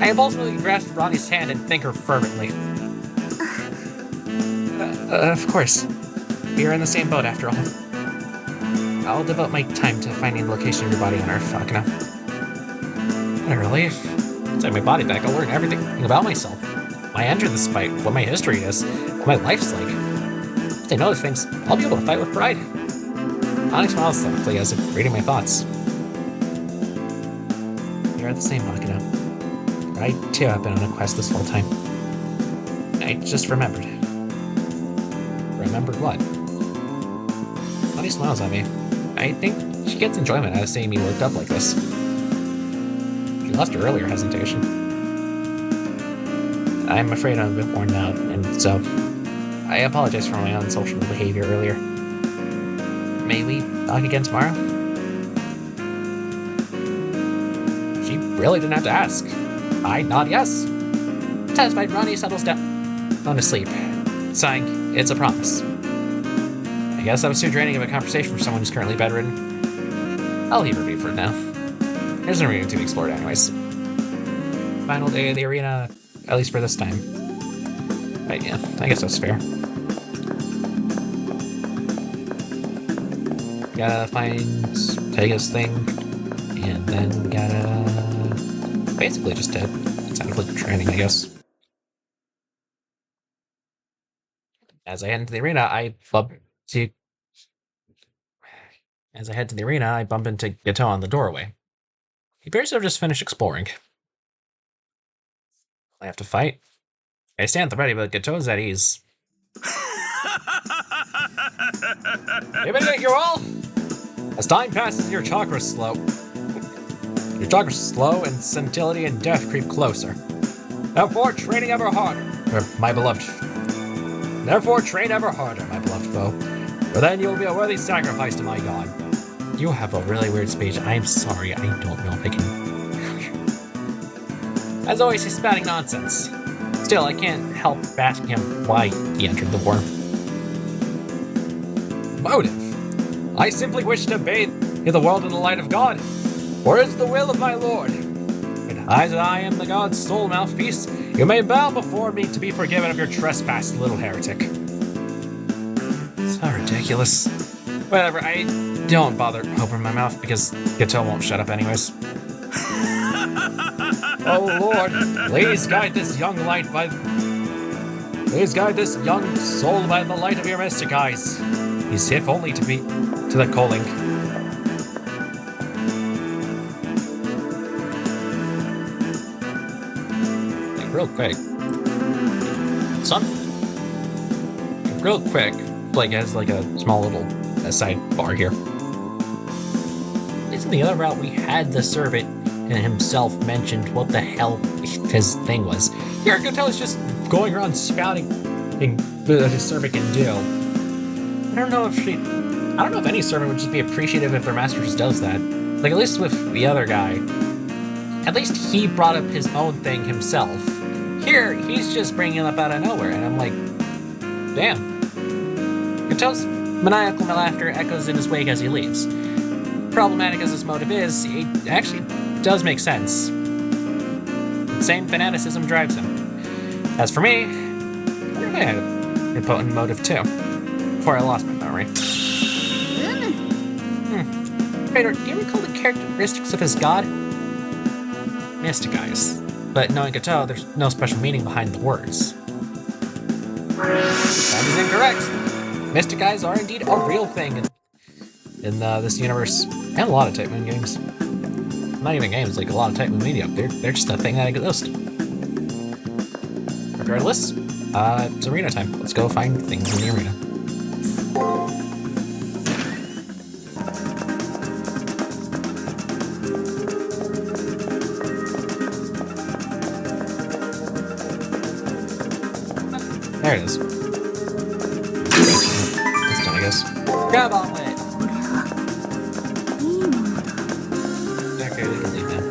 I impulsively grasped Ronnie's hand and thanked her fervently. Of course. We are in the same boat after all. I'll devote my time to finding the location of your body on Earth, Hakuno. What a relief. Once I have my body back, I'll learn everything about myself. Why I entered this fight, what my history is, what my life's like. If I know those things, I'll be able to fight with pride. Ronnie smiles thoughtfully as if reading my thoughts. We are the same, Hakuno. I, too, have been on a quest this whole time. I just remembered. Remembered what? Ronnie smiles at me. I think she gets enjoyment out of seeing me worked up like this. She lost her earlier hesitation. I'm afraid I'm a bit worn out, and so I apologize for my unsocial behavior earlier. May we talk again tomorrow? She really didn't have to ask. I nod yes. Satisfied, Ronnie settles down to sleep, sighing, "It's a promise." I guess that was too draining of a conversation for someone who's currently bedridden. I'll leave her be for now. There's no arena to be explored anyways. Final day of the arena, at least for this time. But yeah, I guess that's fair. Gotta find Pega's thing, and then gotta basically just did. It's kind of like training, I guess. As I head into the arena, I bump into Gato on the doorway. He appears to have just finished exploring. I have to fight. I stand at the ready, but Gato's at ease. You been at your all? As time passes, your chakras slow. Your chakras slow, and sentility and death creep closer. Therefore, training ever harder, my beloved. Therefore, train ever harder, my beloved foe. For then you will be a worthy sacrifice to my god. You have a really weird speech. I'm sorry, I don't know if I can. As always, he's spouting nonsense. Still, I can't help asking him why he entered the war. Motive. I simply wish to bathe in the world in the light of God, for it is the will of my Lord. And as I am the God's sole mouthpiece, you may bow before me to be forgiven of your trespass, little heretic. So ridiculous. Whatever, I don't bother opening my mouth because Gato won't shut up anyways. Oh Lord, please guide this young soul by the light of your mystic eyes. He's if only to the calling. Like, real quick. Real quick, like has like a small little side bar here. At least in the other route we had the servant and himself mentioned what the hell his thing was. Here, Gato's just going around spouting what his servant can do. I don't know if any servant would just be appreciative if their master just does that. Like, at least with the other guy. At least he brought up his own thing himself. Here, he's just bringing it up out of nowhere, and I'm like, damn. Gato's maniacal laughter echoes in his wake as he leaves. Problematic as his motive is, it actually does make sense. Insane fanaticism drives him. As for me, I had a potent motive too. Before I lost my memory. Praetor, do you recall the characteristics of his god? Mystic eyes. But knowing Gato, there's no special meaning behind the words. That is incorrect. Mystic eyes are indeed a real thing in this universe, and a lot of Type Moon games. Not even games, like a lot of Type Moon media. They're just a thing that exists. Regardless, it's arena time. Let's go find things in the arena. There it is. That's done, I guess. Grab on with it! Okay, we can leave now.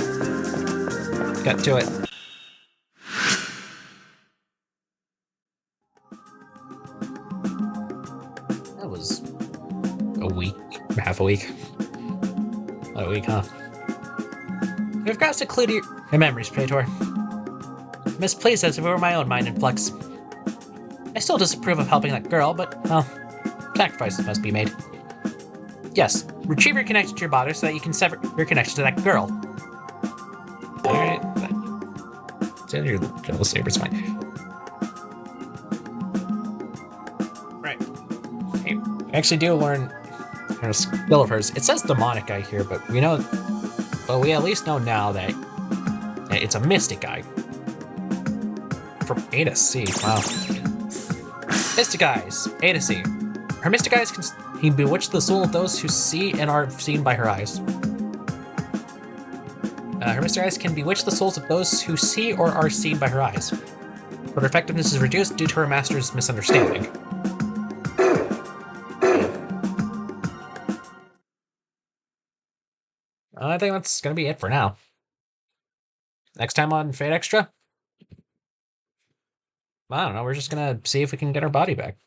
Got to it. That was a week. Half a week. About a week, huh? You've got to clear your memories, Praetor. Misplaced as if it were my own mind in flux. I still disapprove of helping that girl, but, well, sacrifices must be made. Yes, retrieve your connection to your body so that you can sever your connection to that girl. Alright. Send your little saber's fine. Right. Hey, I actually do learn a skill of hers. It says demonic eye here, but we at least know now that it's a mystic eye. From A to C, wow. Mystic eyes, A to C. Her mystic eyes can bewitch the soul of those who see and are seen by her eyes. Her mystic eyes can bewitch the souls of those who see or are seen by her eyes. But her effectiveness is reduced due to her master's misunderstanding. I think that's going to be it for now. Next time on Fate Extra? I don't know, we're just going to see if we can get our body back.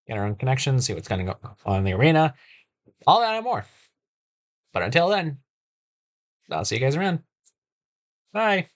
Get our own connections, see what's going to go on in the arena. All that and more. But until then, I'll see you guys around. Bye.